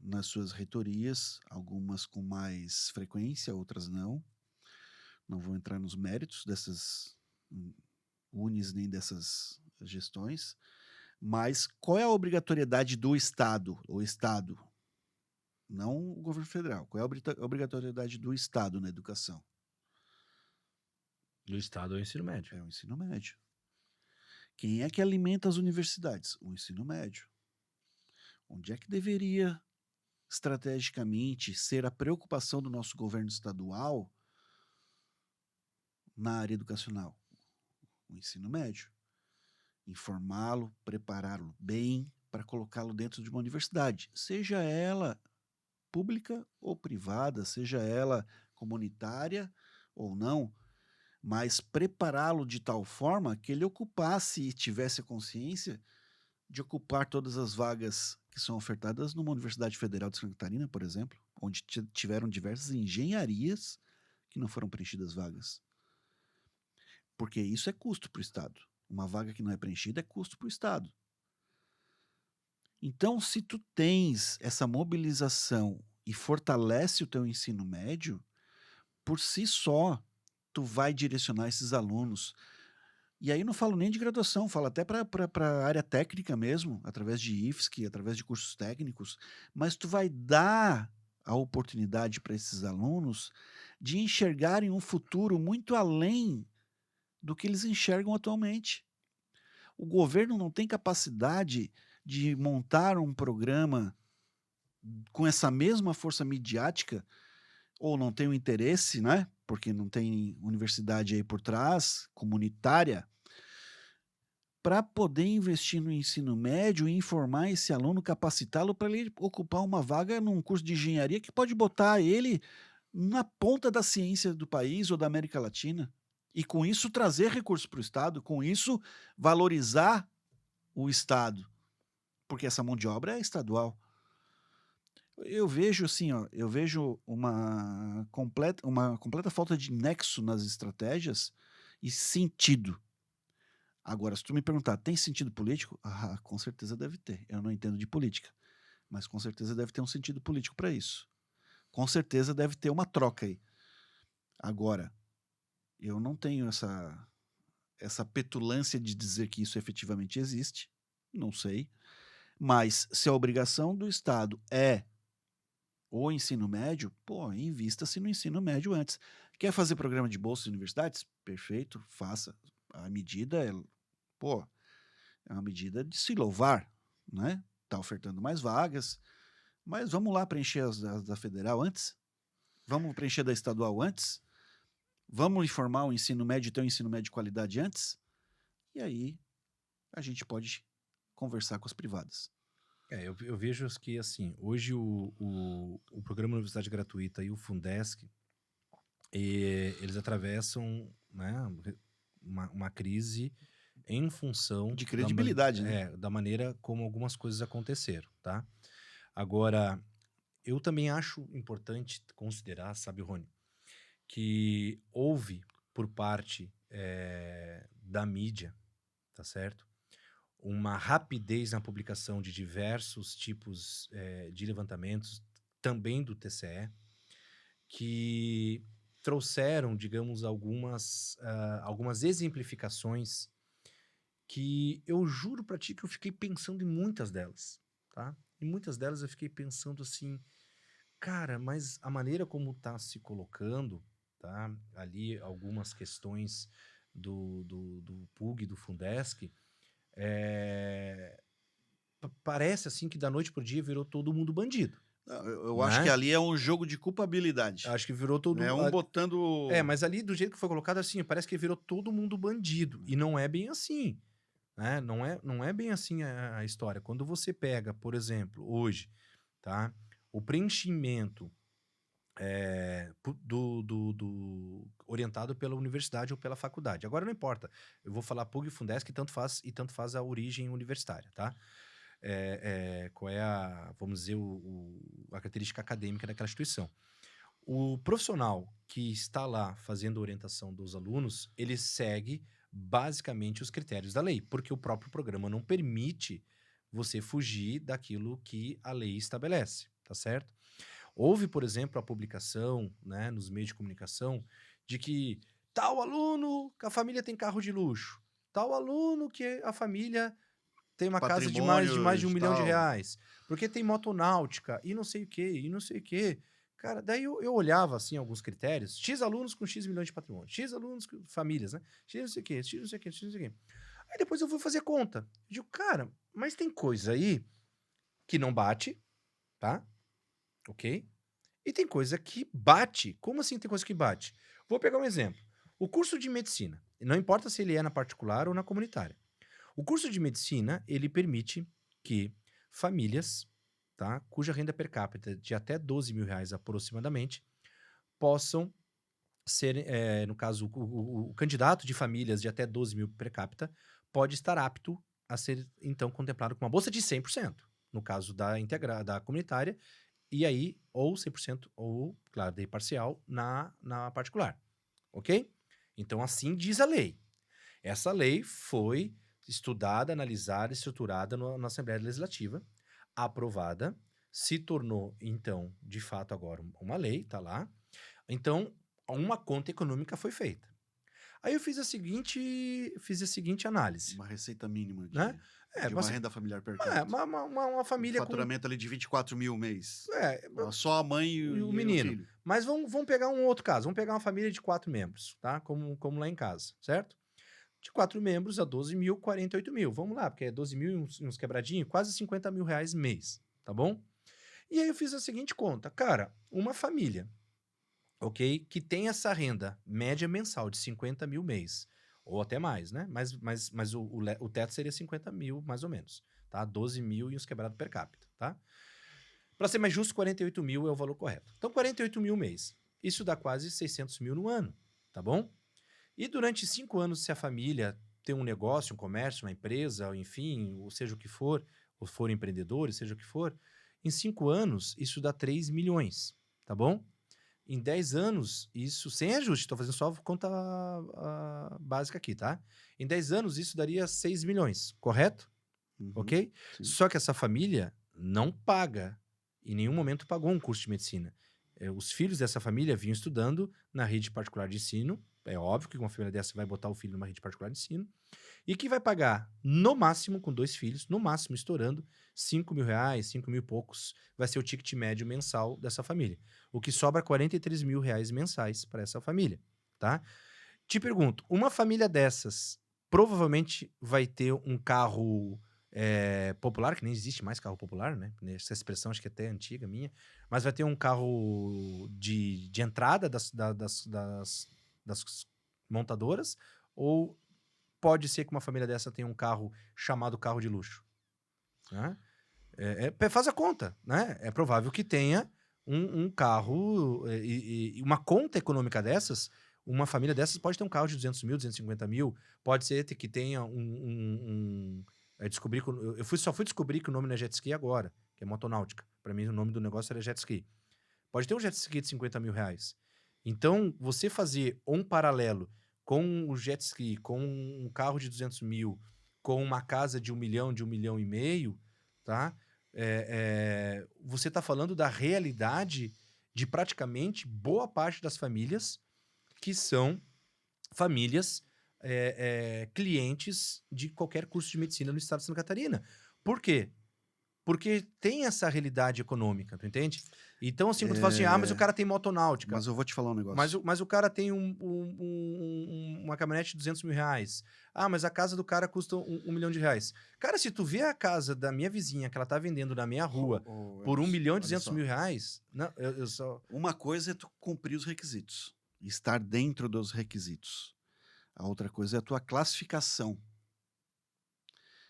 nas suas reitorias, algumas com mais frequência, outras não. Não vou entrar nos méritos dessas unis nem dessas gestões, mas qual é a obrigatoriedade do Estado, o Estado, não o governo federal, qual é a obrigatoriedade do Estado na educação? Do Estado é o ensino médio. É o ensino médio. Quem é que alimenta as universidades? O ensino médio. Onde é que deveria, estrategicamente, ser a preocupação do nosso governo estadual na área educacional? O ensino médio. Informá-lo, prepará-lo bem para colocá-lo dentro de uma universidade, seja ela pública ou privada, seja ela comunitária ou não, mas prepará-lo de tal forma que ele ocupasse e tivesse a consciência de ocupar todas as vagas que são ofertadas numa Universidade Federal de Santa Catarina, por exemplo, onde tiveram diversas engenharias que não foram preenchidas vagas. Porque isso é custo para o Estado. Uma vaga que não é preenchida é custo para o Estado. Então, se tu tens essa mobilização e fortalece o teu ensino médio, por si só, tu vai direcionar esses alunos. E aí não falo nem de graduação, falo até para a área técnica mesmo, através de IFSC, através de cursos técnicos, mas tu vai dar a oportunidade para esses alunos de enxergarem um futuro muito além do que eles enxergam atualmente. O governo não tem capacidade de montar um programa com essa mesma força midiática, ou não tem o interesse, né? Porque não tem universidade aí por trás, comunitária, para poder investir no ensino médio e informar esse aluno, capacitá-lo para ele ocupar uma vaga num curso de engenharia que pode botar ele na ponta da ciência do país ou da América Latina. E com isso trazer recursos para o Estado, com isso valorizar o Estado, porque essa mão de obra é estadual. Eu vejo assim, ó, eu vejo uma completa falta de nexo nas estratégias e sentido. Agora, se tu me perguntar, tem sentido político? Ah, com certeza deve ter. Eu não entendo de política, mas com certeza deve ter um sentido político para isso. Com certeza deve ter uma troca aí. Agora, eu não tenho essa petulância de dizer que isso efetivamente existe. Não sei. Mas se a obrigação do Estado é o ensino médio, pô, invista-se no ensino médio antes. Quer fazer programa de bolsa de universidades? Perfeito, faça. A medida é, pô, é uma medida de se louvar, né? Tá ofertando mais vagas, mas vamos lá preencher as da federal antes? Vamos preencher da estadual antes? Vamos informar o ensino médio e ter um ensino médio de qualidade antes? E aí a gente pode conversar com as privadas. Eu vejo que, assim, hoje o Programa Universidade Gratuita e o Fundesc, eles atravessam, né, uma crise em função De credibilidade, né? da maneira como algumas coisas aconteceram, tá? Agora, eu também acho importante considerar, sabe, Rony, que houve por parte da mídia, tá certo? Uma rapidez na publicação de diversos tipos de levantamentos, também do TCE, que trouxeram, digamos, algumas exemplificações que eu juro pra ti que eu fiquei pensando em muitas delas, tá? Em muitas delas eu fiquei pensando assim, cara, mas a maneira como tá se colocando, tá? Ali algumas questões do PUG, do Fundesc, parece assim que da noite pro dia virou todo mundo bandido, Eu acho que né? ali é um jogo de culpabilidade. Acho que virou todo É um botando. mas ali do jeito que foi colocado assim, parece que virou todo mundo bandido. E não é bem assim, né? Não é bem assim a história. Quando você pega, por exemplo, hoje, tá? O preenchimento orientado pela universidade ou pela faculdade. Agora não importa. Eu vou falar PUG e Fundesc e tanto faz a origem universitária, tá? Qual é vamos dizer, a característica acadêmica daquela instituição. O profissional que está lá fazendo a orientação dos alunos, ele segue basicamente os critérios da lei, porque o próprio programa não permite você fugir daquilo que a lei estabelece, tá certo? Houve, por exemplo, a publicação, né, nos meios de comunicação de que tal aluno que a família tem carro de luxo, tal aluno que a família tem uma casa de mais de Patrimônios, R$1 milhão, tal. porque tem motonáutica e não sei o quê, e não sei o quê. Cara, daí eu olhava, assim, alguns critérios, X alunos com X milhões de patrimônio, X alunos com famílias, né? X não sei o quê, X não sei o quê, X não sei o quê. Aí depois eu fui fazer conta. Eu digo, cara, mas tem coisa aí que não bate, tá? Ok? E tem coisa que bate. Como assim tem coisa que bate? Vou pegar um exemplo. O curso de medicina, não importa se ele é na particular ou na comunitária. O curso de medicina, ele permite que famílias, tá, cuja renda per capita de até 12 mil reais aproximadamente, possam ser, no caso, o candidato de famílias de até 12 mil per capita pode estar apto a ser, então, contemplado com uma bolsa de 100%, no caso da comunitária, e aí, ou 100%, ou, claro, daí parcial, na particular, ok? Então, assim diz a lei. Essa lei foi estudada, analisada, estruturada na Assembleia Legislativa, aprovada, se tornou, então, de fato, agora uma lei, tá lá. Então, uma conta econômica foi feita. Aí eu fiz a seguinte análise, Uma receita mínima né? de uma renda familiar per capita. Uma família com... faturamento ali de 24 mil mês. É, Só a mãe e o o menino. filho. Mas vamos pegar um outro caso. Vamos pegar uma família de 4 membros, tá? Como lá em casa, certo? De 4 membros a 12 mil, 48 mil. Vamos lá, porque é 12 mil e uns quebradinhos, quase 50 mil reais mês, tá bom? E aí eu fiz a seguinte conta. Cara, uma família, ok? Que tem essa renda média mensal de 50 mil mês, ou até mais, né? Mas o teto seria 50 mil, mais ou menos, tá? 12 mil e uns quebrados per capita, tá? Para ser mais justo, 48 mil é o valor correto. Então, 48 mil mês. Isso dá quase 600 mil no ano, tá bom? E durante 5 anos, se a família tem um negócio, um comércio, uma empresa, enfim, ou seja o que for, ou forem empreendedores, seja o que for, em 5 anos, isso dá 3 milhões, tá bom? Em 10 anos, isso sem ajuste, estou fazendo só conta básica aqui, tá? Em 10 anos, isso daria 6 milhões, correto? Uhum, Ok? sim. Só que essa família não paga, em nenhum momento pagou um curso de medicina. Os filhos dessa família vinham estudando na rede particular de ensino. É óbvio que uma família dessa vai botar o filho numa rede particular de ensino. E que vai pagar, no máximo, com 2 filhos, no máximo estourando, 5 mil reais, 5 mil e poucos, vai ser o ticket médio mensal dessa família. O que sobra 43 mil reais mensais para essa família, tá? Te pergunto, uma família dessas provavelmente vai ter um carro popular, que nem existe mais carro popular, né? Essa expressão acho que é até antiga minha, mas vai ter um carro de entrada das montadoras, ou pode ser que uma família dessa tenha um carro chamado carro de luxo, né? Faz a conta, né? É provável que tenha um carro e uma conta econômica dessas. Uma família dessas pode ter um carro de 200 mil, 250 mil, pode ser que tenha só fui descobrir que o nome não é jet ski agora, que é motonáutica. Para mim, o nome do negócio era jet ski. Pode ter um jet ski de 50 mil reais. Então, você fazer um paralelo com o jet ski, com um carro de 200 mil, com uma casa de 1 milhão, de 1 milhão e meio, tá? Você está falando da realidade de praticamente boa parte das famílias que são famílias clientes de qualquer curso de medicina no estado de Santa Catarina. Por quê? Porque tem essa realidade econômica, tu entende? Então, assim, quando tu fala assim, mas o cara tem motonáutica. Mas eu vou te falar um negócio. Mas o cara tem uma caminhonete de 200 mil reais. Mas a casa do cara custa 1 milhão de reais. Cara, se tu vê a casa da minha vizinha, que ela tá vendendo na minha rua por 1 milhão e 200 mil reais... Não, eu só... Uma coisa é tu cumprir os requisitos. Estar dentro dos requisitos. A outra coisa é a tua classificação.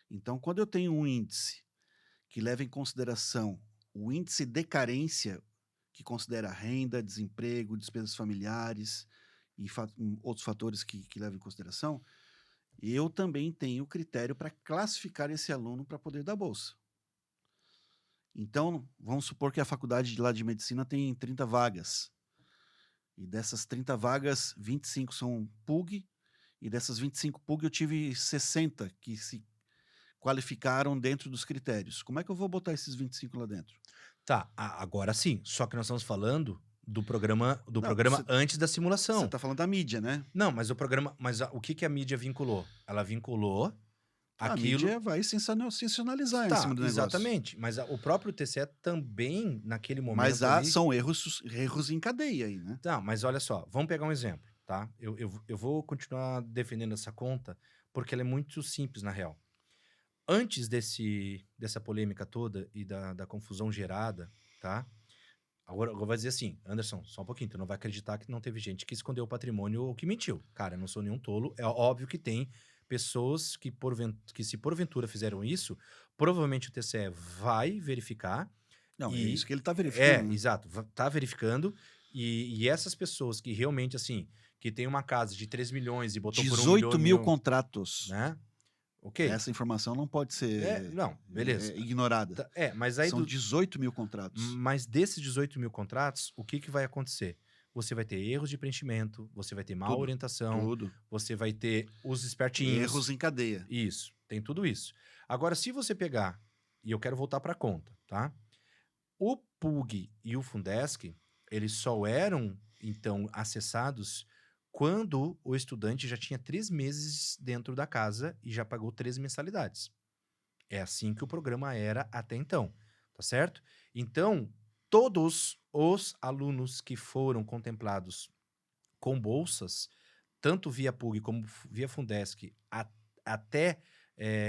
Então, quando eu tenho um índice que leva em consideração o índice de carência, que considera renda, desemprego, despesas familiares e outros fatores que levam em consideração, eu também tenho critério para classificar esse aluno para poder dar bolsa. Então, vamos supor que a faculdade lá de medicina tem 30 vagas. E dessas 30 vagas, 25 são PUG, e dessas 25 PUG eu tive 60 que se qualificaram dentro dos critérios. Como é que eu vou botar esses 25 lá dentro? Tá, agora sim. Só que nós estamos falando do programa antes da simulação. Você está falando da mídia, né? Não, mas o programa... Mas o que a mídia vinculou? Ela vinculou A aquilo... mídia vai sensacionalizar em cima do negócio. Exatamente. Mas o próprio TCE também, naquele momento... Mas são erros em cadeia aí, né? Tá, mas olha só. Vamos pegar um exemplo, tá? Eu vou continuar defendendo essa conta, porque ela é muito simples, na real. Antes dessa polêmica toda e da confusão gerada, tá? Agora vai dizer assim, Anderson, só um pouquinho, tu não vai acreditar que não teve gente que escondeu o patrimônio ou que mentiu. Cara, eu não sou nenhum tolo. É óbvio que tem pessoas que, que se porventura fizeram isso, provavelmente o TCE vai verificar. Não, é isso E que ele tá verificando, né? exato, tá verificando. E essas pessoas que realmente, assim, que tem uma casa de 3 milhões e botou por 1 18 mil milhão, contratos. né? Ok. Essa informação não pode ser Não, beleza. ignorada. Mas aí São 18 mil contratos. Mas desses 18 mil contratos, o que vai acontecer? Você vai ter erros de preenchimento, você vai ter má Tudo, orientação, Tudo. você vai ter os espertinhos. Erros em cadeia. Isso, tem tudo isso. Agora, se você pegar, e eu quero voltar para a conta, tá? O PUG e o Fundesc, eles só eram, então, acessados quando o estudante já tinha 3 meses dentro da casa e já pagou 3 mensalidades. É assim que o programa era até então, tá certo? Então, todos os alunos que foram contemplados com bolsas, tanto via PUG como via Fundesc, até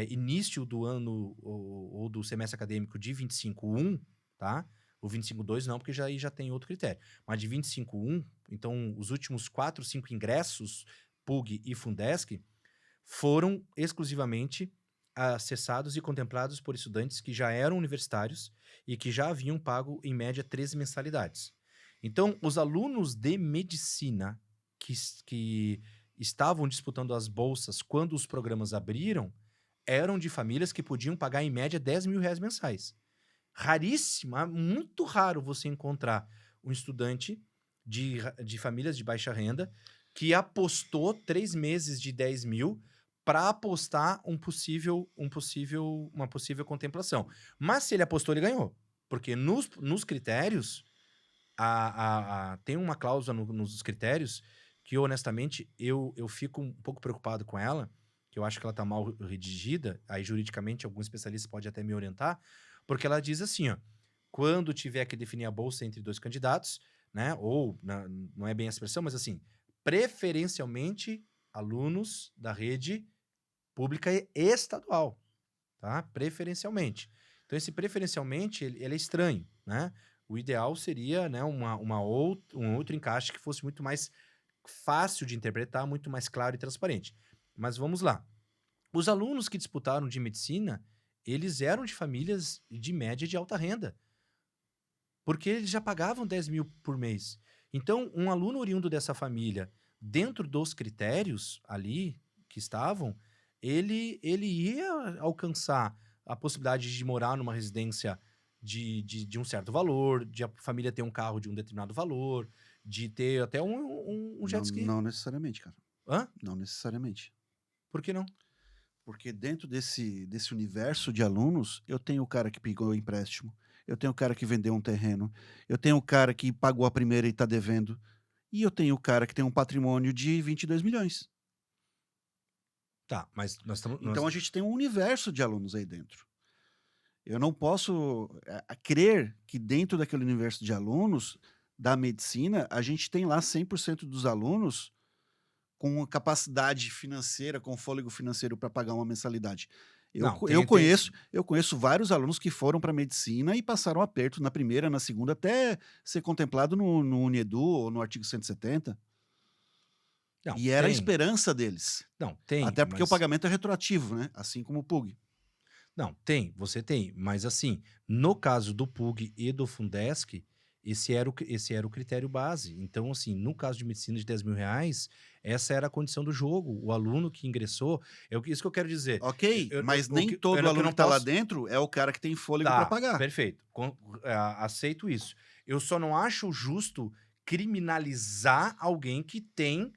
início do ano ou do semestre acadêmico de 25/1, tá? O 25/2 não, porque já tem outro critério. Mas de 25/1, então os últimos 4, 5 ingressos, PUG e Fundesc, foram exclusivamente acessados e contemplados por estudantes que já eram universitários e que já haviam pago, em média, 13 mensalidades. Então, os alunos de medicina que estavam disputando as bolsas quando os programas abriram eram de famílias que podiam pagar, em média, 10 mil reais mensais. Raríssimo, muito raro você encontrar um estudante de famílias de baixa renda que apostou 3 meses de 10 mil para apostar uma possível contemplação. Mas se ele apostou, ele ganhou. Porque nos critérios, tem uma cláusula nos critérios que, honestamente, eu fico um pouco preocupado com ela, que eu acho que ela está mal redigida, aí juridicamente algum especialista pode até me orientar, porque ela diz assim, ó, quando tiver que definir a bolsa entre 2 candidatos, né, ou, não é bem a expressão, mas assim, preferencialmente alunos da rede pública e estadual, tá? Preferencialmente. Então, esse preferencialmente, ele é estranho, né? O ideal seria, né, um outro encaixe que fosse muito mais fácil de interpretar, muito mais claro e transparente. Mas vamos lá. Os alunos que disputaram de medicina, eles eram de famílias de média e de alta renda, porque eles já pagavam 10 mil por mês. Então, um aluno oriundo dessa família, dentro dos critérios ali que estavam, ele ia alcançar a possibilidade de morar numa residência de um certo valor, de a família ter um carro de um determinado valor, de ter até um jet ski. Não necessariamente, cara. Hã? Não necessariamente. Por que não? Porque dentro desse universo de alunos, eu tenho o cara que pegou empréstimo, eu tenho o cara que vendeu um terreno, eu tenho o cara que pagou a primeira e está devendo, e eu tenho o cara que tem um patrimônio de 22 milhões. Tá, mas nós estamos... Então a gente tem um universo de alunos aí dentro. Eu não posso crer que dentro daquele universo de alunos da medicina, a gente tem lá 100% dos alunos com capacidade financeira, com fôlego financeiro para pagar uma mensalidade. Eu conheço vários alunos que foram para medicina e passaram aperto na primeira, na segunda, até ser contemplado no UNEDU ou no artigo 170. Não, E era a esperança deles. Não, tem. Até porque o pagamento é retroativo, né? Assim como o PUG. Não, você tem. Mas assim, no caso do PUG e do Fundesc, esse era o critério base. Então, assim, no caso de medicina de 10 mil reais, essa era a condição do jogo. O aluno que ingressou, isso que eu quero dizer. Ok, mas nem todo aluno que está lá dentro é o cara que tem fôlego para pagar. Perfeito, aceito isso. Eu só não acho justo criminalizar alguém que tem,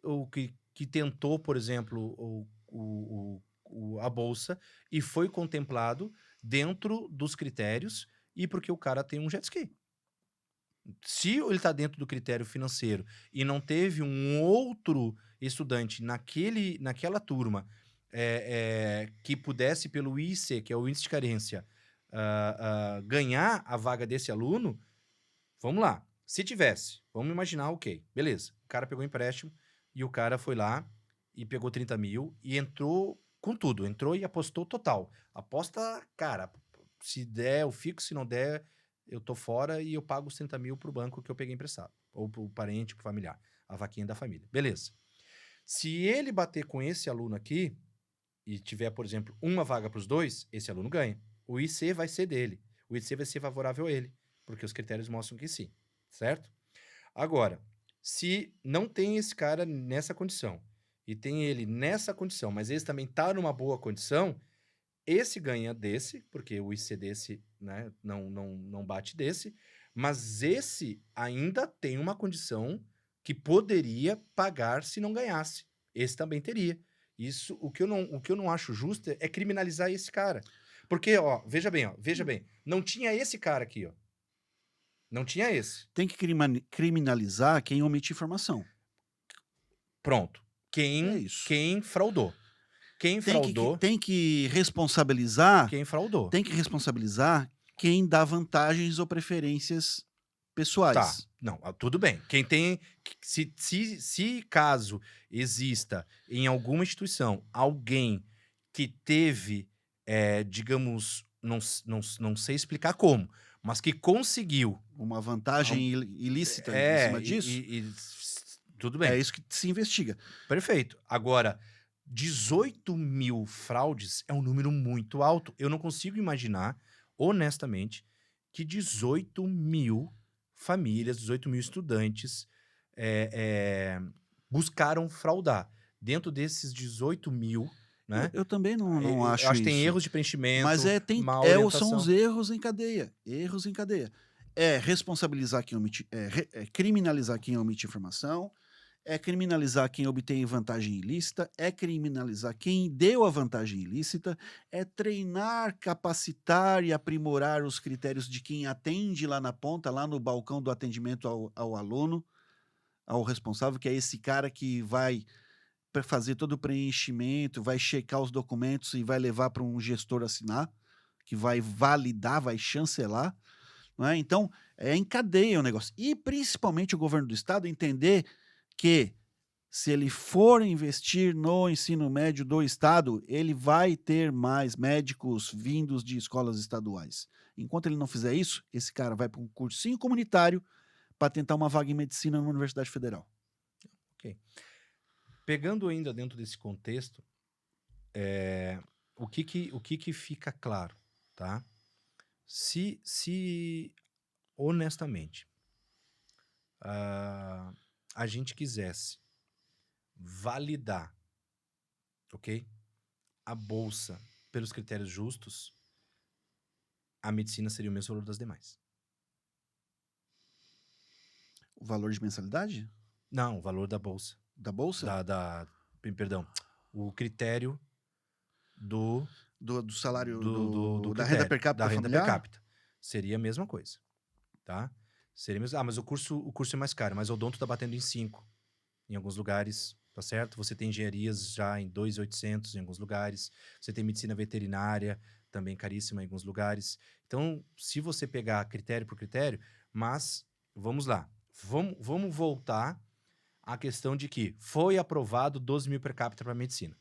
ou que tentou, por exemplo, a bolsa e foi contemplado dentro dos critérios e porque o cara tem um jet ski. Se ele está dentro do critério financeiro e não teve um outro estudante naquela turma que pudesse, pelo IC, que é o índice de carência, ganhar a vaga desse aluno, vamos lá. Se tivesse, vamos imaginar, ok, beleza. O cara pegou empréstimo e o cara foi lá e pegou 30 mil e entrou com tudo. Entrou e apostou total. Aposta, cara, se der, eu fico. Se não der, eu tô fora e eu pago os 30 mil pro banco que eu peguei emprestado. Ou pro parente, pro familiar. A vaquinha da família. Beleza. Se ele bater com esse aluno aqui e tiver, por exemplo, uma vaga para os dois, esse aluno ganha. O IC vai ser dele. O IC vai ser favorável a ele, porque os critérios mostram que sim, certo? Agora, se não tem esse cara nessa condição e tem ele nessa condição, mas esse também tá numa boa condição, esse ganha desse, porque o IC desse, né, não bate desse, mas esse ainda tem uma condição que poderia pagar se não ganhasse. Esse também teria. Isso, o que eu não acho justo é criminalizar esse cara. Porque, ó, veja bem, não tinha esse cara aqui, ó. Não tinha esse. Tem que criminalizar quem omite informação. Pronto. É isso. Quem fraudou. Quem fraudou, Tem que responsabilizar. quem fraudou. Tem que responsabilizar quem dá vantagens ou preferências Tá, pessoais. não, tudo bem. Quem tem. Se caso exista em alguma instituição alguém que teve, digamos, não sei explicar como, mas que conseguiu. Uma vantagem ilícita em É, cima disso. tudo bem. É isso que se investiga. Perfeito. Agora, 18 mil fraudes é um número muito alto. Eu não consigo imaginar, honestamente, que 18 mil famílias, 18 mil estudantes buscaram fraudar. Dentro desses 18 mil, né? Eu também não eu acho acho que tem isso. erros de preenchimento, Mas má são orientação. os erros em cadeia. Erros em cadeia. É responsabilizar quem omite, é criminalizar quem omite informação, é criminalizar quem obtém vantagem ilícita, é criminalizar quem deu a vantagem ilícita, é treinar, capacitar e aprimorar os critérios de quem atende lá na ponta, lá no balcão do atendimento ao aluno, ao responsável, que é esse cara que vai fazer todo o preenchimento, vai checar os documentos e vai levar para um gestor assinar, que vai validar, vai chancelar. Não é? Então, é em cadeia o negócio. E, principalmente, o governo do estado entender que, se ele for investir no ensino médio do estado, ele vai ter mais médicos vindos de escolas estaduais. Enquanto ele não fizer isso, esse cara vai para um cursinho comunitário para tentar uma vaga em medicina na Universidade Federal. Ok. Pegando ainda dentro desse contexto, o que fica claro, tá? Se honestamente a gente quisesse validar, ok, a bolsa pelos critérios justos, a medicina seria o mesmo valor das demais. O valor de mensalidade Não, o valor da bolsa. da bolsa? Perdão, o critério do Salário da critério, renda per capita da renda familiar? per capita. Seria a mesma coisa, tá? Seria mesmo. Mas o curso é mais caro, mas o odonto tá batendo em 5 em alguns lugares, tá certo? Você tem engenharias já em 2.800 em alguns lugares. Você tem medicina veterinária, também caríssima em alguns lugares. Então, se você pegar critério por critério, mas vamos lá. Vamos voltar à questão de que foi aprovado 12 mil per capita para medicina.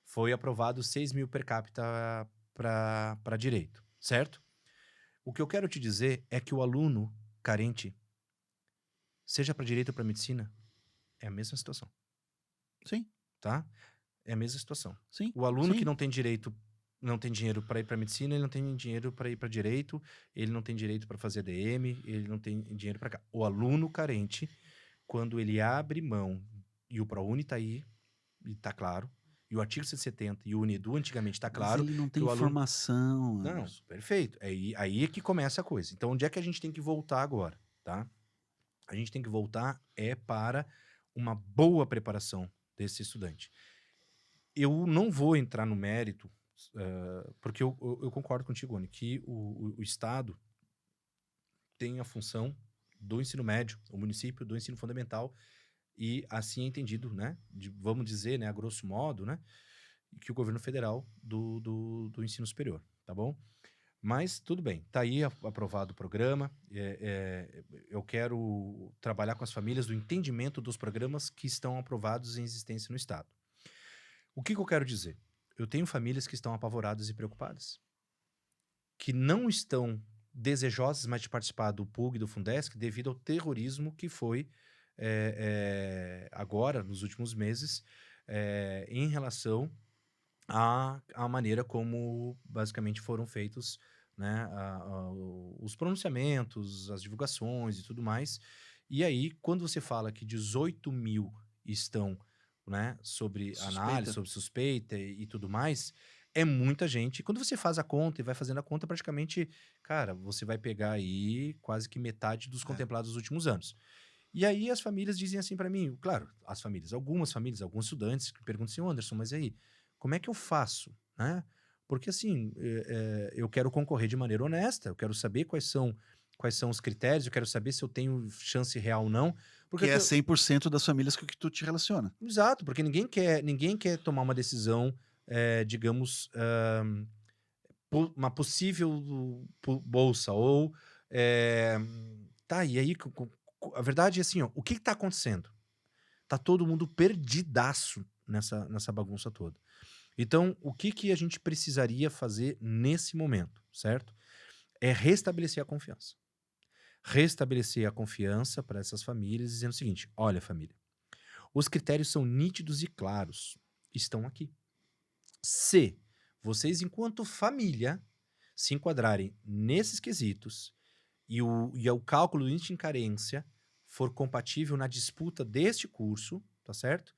Foi aprovado 6 mil per capita para direito, certo? O que eu quero te dizer é que o aluno carente, seja para direito ou para medicina, é a mesma situação. Sim. Tá? É a mesma situação. Sim. O aluno sim. que não tem direito, não tem dinheiro para ir para medicina, ele não tem dinheiro para ir para direito, ele não tem direito para fazer ADM, ele não tem dinheiro para cá. O aluno carente, quando ele abre mão, e o ProUni tá aí, e tá claro, e o artigo 170 e o UNEDU antigamente tá claro. Mas ele não tem que o aluno... informação. Não, Anderson. perfeito. Aí é que começa a coisa. Então, onde é que a gente tem que voltar agora, tá? A gente tem que voltar para uma boa preparação desse estudante. Eu não vou entrar no mérito, porque eu concordo contigo, Oni, que o Estado tem a função do ensino médio, o município do ensino fundamental, e assim é entendido, né? Vamos dizer, né, a grosso modo, né? Que o governo federal do ensino superior, tá bom? Mas tudo bem, tá aí aprovado o programa. Eu quero trabalhar com as famílias do entendimento dos programas que estão aprovados em existência no Estado. O que eu quero dizer? Eu tenho famílias que estão apavoradas e preocupadas, que não estão desejosas mais de participar do PUG e do Fundesc devido ao terrorismo que foi agora, nos últimos meses, em relação à maneira como basicamente foram feitos, né, os pronunciamentos, as divulgações e tudo mais. E aí, quando você fala que 18 mil estão, né, sobre análise, sobre suspeita e tudo mais, é muita gente. Quando você faz a conta e vai fazendo a conta, praticamente, cara, você vai pegar aí quase que metade dos contemplados dos últimos anos. E aí as famílias dizem assim para mim, claro, algumas famílias, alguns estudantes que perguntam assim, Anderson, mas aí, como é que eu faço, né? Porque assim, eu quero concorrer de maneira honesta, eu quero saber quais são os critérios, eu quero saber se eu tenho chance real ou não. Porque Que é 100% das famílias com que tu te relaciona. Exato, porque ninguém quer tomar uma decisão, digamos, uma possível bolsa, ou tá, e aí a verdade é assim, ó, o que tá acontecendo? Tá todo mundo perdidaço nessa bagunça toda. Então, o que a gente precisaria fazer nesse momento, certo? É restabelecer a confiança. Restabelecer a confiança para essas famílias, dizendo o seguinte: olha, família, os critérios são nítidos e claros, estão aqui. Se vocês, enquanto família, se enquadrarem nesses quesitos e o cálculo do índice de carência for compatível na disputa deste curso, tá certo?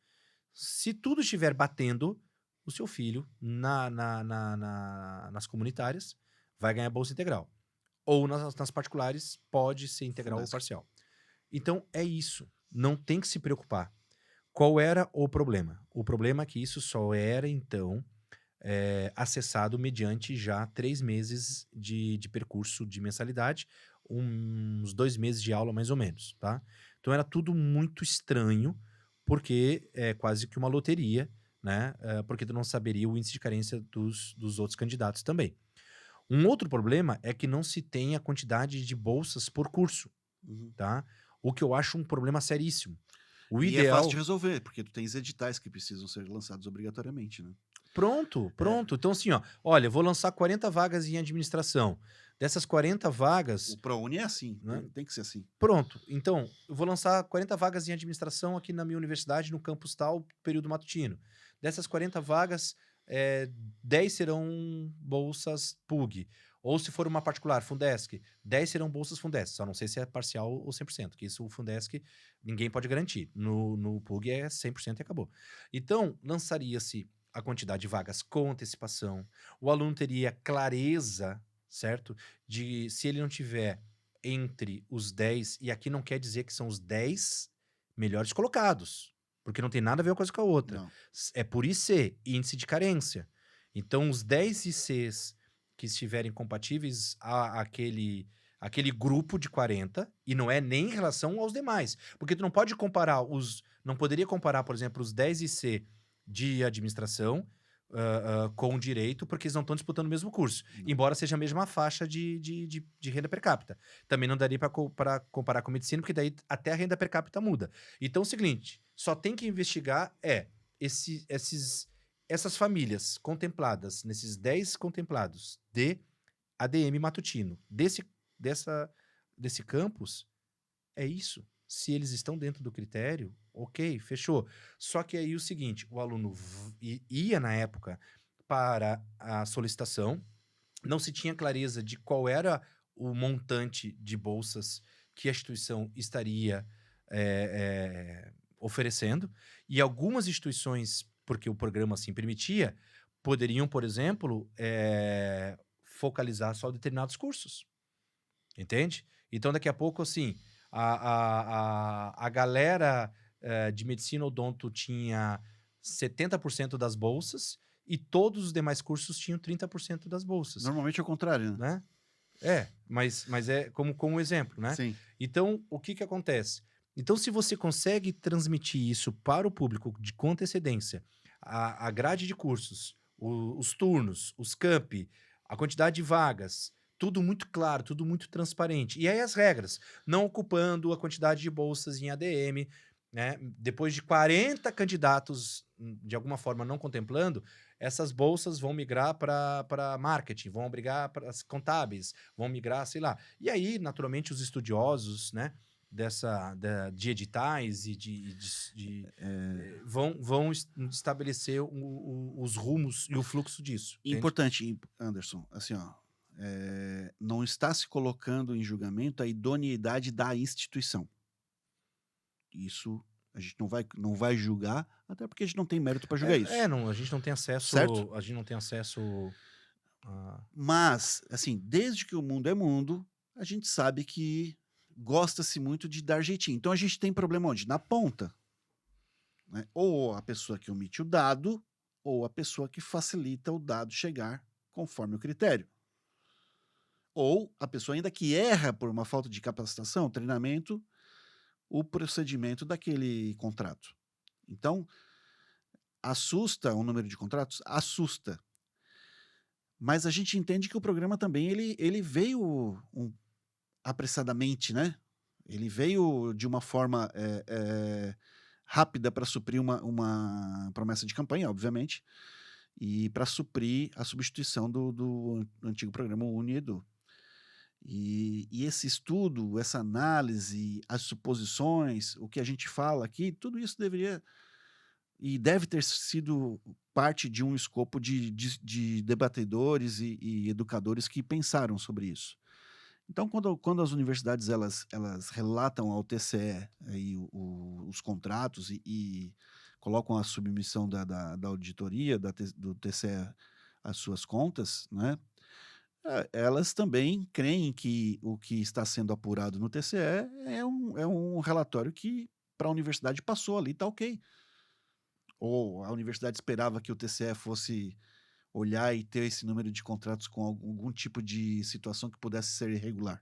Se tudo estiver batendo, o seu filho nas comunitárias vai ganhar bolsa integral. Ou nas particulares pode ser integral ou parcial. Então é isso. Não tem que se preocupar. Qual era o problema? O problema é que isso só era, então, acessado mediante já 3 meses de percurso de mensalidade, uns 2 meses de aula, mais ou menos, tá? Então era tudo muito estranho, porque é quase que uma loteria, né? Porque tu não saberia o índice de carência dos outros candidatos também. Um outro problema é que não se tem a quantidade de bolsas por curso, tá? O que eu acho um problema seríssimo. O E ideal... é fácil de resolver, porque tu tens editais que precisam ser lançados obrigatoriamente, né? Pronto. Então assim, ó, olha, eu vou lançar 40 vagas em administração. Dessas 40 vagas... O ProUni é assim, né? tem que ser assim. Pronto. Então, eu vou lançar 40 vagas em administração aqui na minha universidade, no campus tal, período matutino. Dessas 40 vagas, 10 serão bolsas PUG. Ou se for uma particular, Fundesc, 10 serão bolsas Fundesc. Só não sei se é parcial ou 100%, que isso o Fundesc ninguém pode garantir. No PUG é 100% e acabou. Então, lançaria-se a quantidade de vagas com antecipação. O aluno teria clareza, certo? De se ele não tiver entre os 10, e aqui não quer dizer que são os 10 melhores colocados, porque não tem nada a ver uma coisa com a outra. Não. É por IC, índice de carência. Então, os 10 ICs que estiverem compatíveis àquele grupo de 40, e não é nem em relação aos demais, porque tu não pode comparar não poderia comparar, por exemplo, os 10 IC de administração com direito, porque eles não estão disputando o mesmo curso, embora seja a mesma faixa de renda per capita. Também não daria para comparar com medicina, porque daí até a renda per capita muda. Então é o seguinte, só tem que investigar essas famílias contempladas, nesses 10 contemplados de ADM matutino, desse campus, é isso. Se eles estão dentro do critério, ok, fechou. Só que aí o seguinte, o aluno ia na época para a solicitação, não se tinha clareza de qual era o montante de bolsas que a instituição estaria oferecendo, e algumas instituições, porque o programa assim permitia, poderiam, por exemplo, focalizar só determinados cursos. Entende? Então, daqui a pouco, assim, a galera de medicina odonto tinha 70% das bolsas e todos os demais cursos tinham 30% das bolsas. Normalmente é o contrário, né? Mas é como exemplo, né? Sim. Então, o que acontece? Então, se você consegue transmitir isso para o público com antecedência, a grade de cursos, os turnos, os campi, a quantidade de vagas, tudo muito claro, tudo muito transparente. E aí as regras, não ocupando a quantidade de bolsas em ADM, né? Depois de 40 candidatos, de alguma forma, não contemplando, essas bolsas vão migrar para marketing, vão migrar para as contábeis, vão migrar, sei lá. E aí, naturalmente, os estudiosos, né, de editais e vão estabelecer os rumos e o fluxo disso. Entende? Importante, Anderson, assim, ó, não está se colocando em julgamento a idoneidade da instituição. Isso a gente não vai julgar, até porque a gente não tem mérito para julgar isso. Não, a gente não tem acesso. Certo? A gente não tem acesso a. Mas, assim, desde que o mundo é mundo, a gente sabe que gosta-se muito de dar jeitinho. Então a gente tem problema onde? Na ponta. Né? Ou a pessoa que omite o dado, ou a pessoa que facilita o dado chegar conforme o critério. Ou a pessoa ainda que erra por uma falta de capacitação, treinamento, o procedimento daquele contrato. Então, assusta o número de contratos? Assusta. Mas a gente entende que o programa também ele veio apressadamente, né? Ele veio de uma forma rápida para suprir uma promessa de campanha, obviamente, e para suprir a substituição do antigo programa UniEdu. E esse estudo, essa análise, as suposições, o que a gente fala aqui, tudo isso deveria e deve ter sido parte de um escopo de debatedores e educadores que pensaram sobre isso. Então, quando as universidades elas relatam ao TCE aí, os contratos e colocam a submissão da auditoria do TCE às suas contas, né? Elas também creem que o que está sendo apurado no TCE é um relatório que para a universidade passou ali, está ok. Ou a universidade esperava que o TCE fosse olhar e ter esse número de contratos com algum tipo de situação que pudesse ser irregular.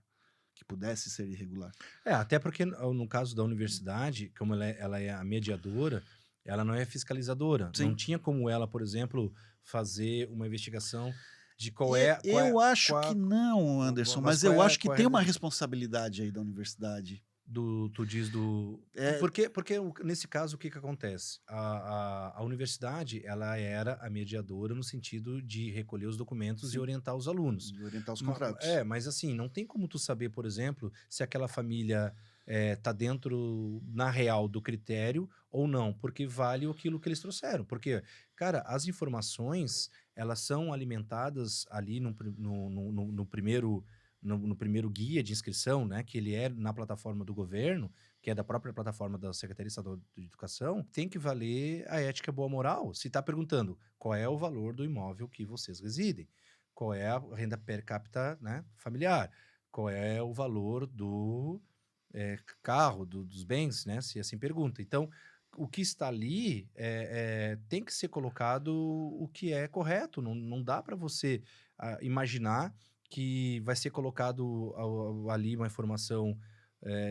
Até porque no caso da universidade, como ela é a mediadora, ela não é fiscalizadora. Sim. Não tinha como ela, por exemplo, fazer uma investigação de eu acho que não, Anderson, mas eu acho que tem uma responsabilidade aí da universidade. Tu diz do... Porque nesse caso, o que acontece? A universidade, ela era a mediadora no sentido de recolher os documentos e orientar os alunos. E orientar os contratos. Mas assim, não tem como tu saber, por exemplo, se aquela família tá dentro, na real, do critério ou não, porque vale aquilo que eles trouxeram. Porque, cara, as informações, elas são alimentadas ali no primeiro guia de inscrição, né, que ele é na plataforma do governo, que é da própria plataforma da Secretaria Estadual de Educação, tem que valer a ética boa moral. Se está perguntando qual é o valor do imóvel que vocês residem, qual é a renda per capita, né, familiar, qual é o valor do carro, dos bens, né, se assim pergunta. Então, o que está ali tem que ser colocado o que é correto. Não dá para você imaginar que vai ser colocado ali uma informação,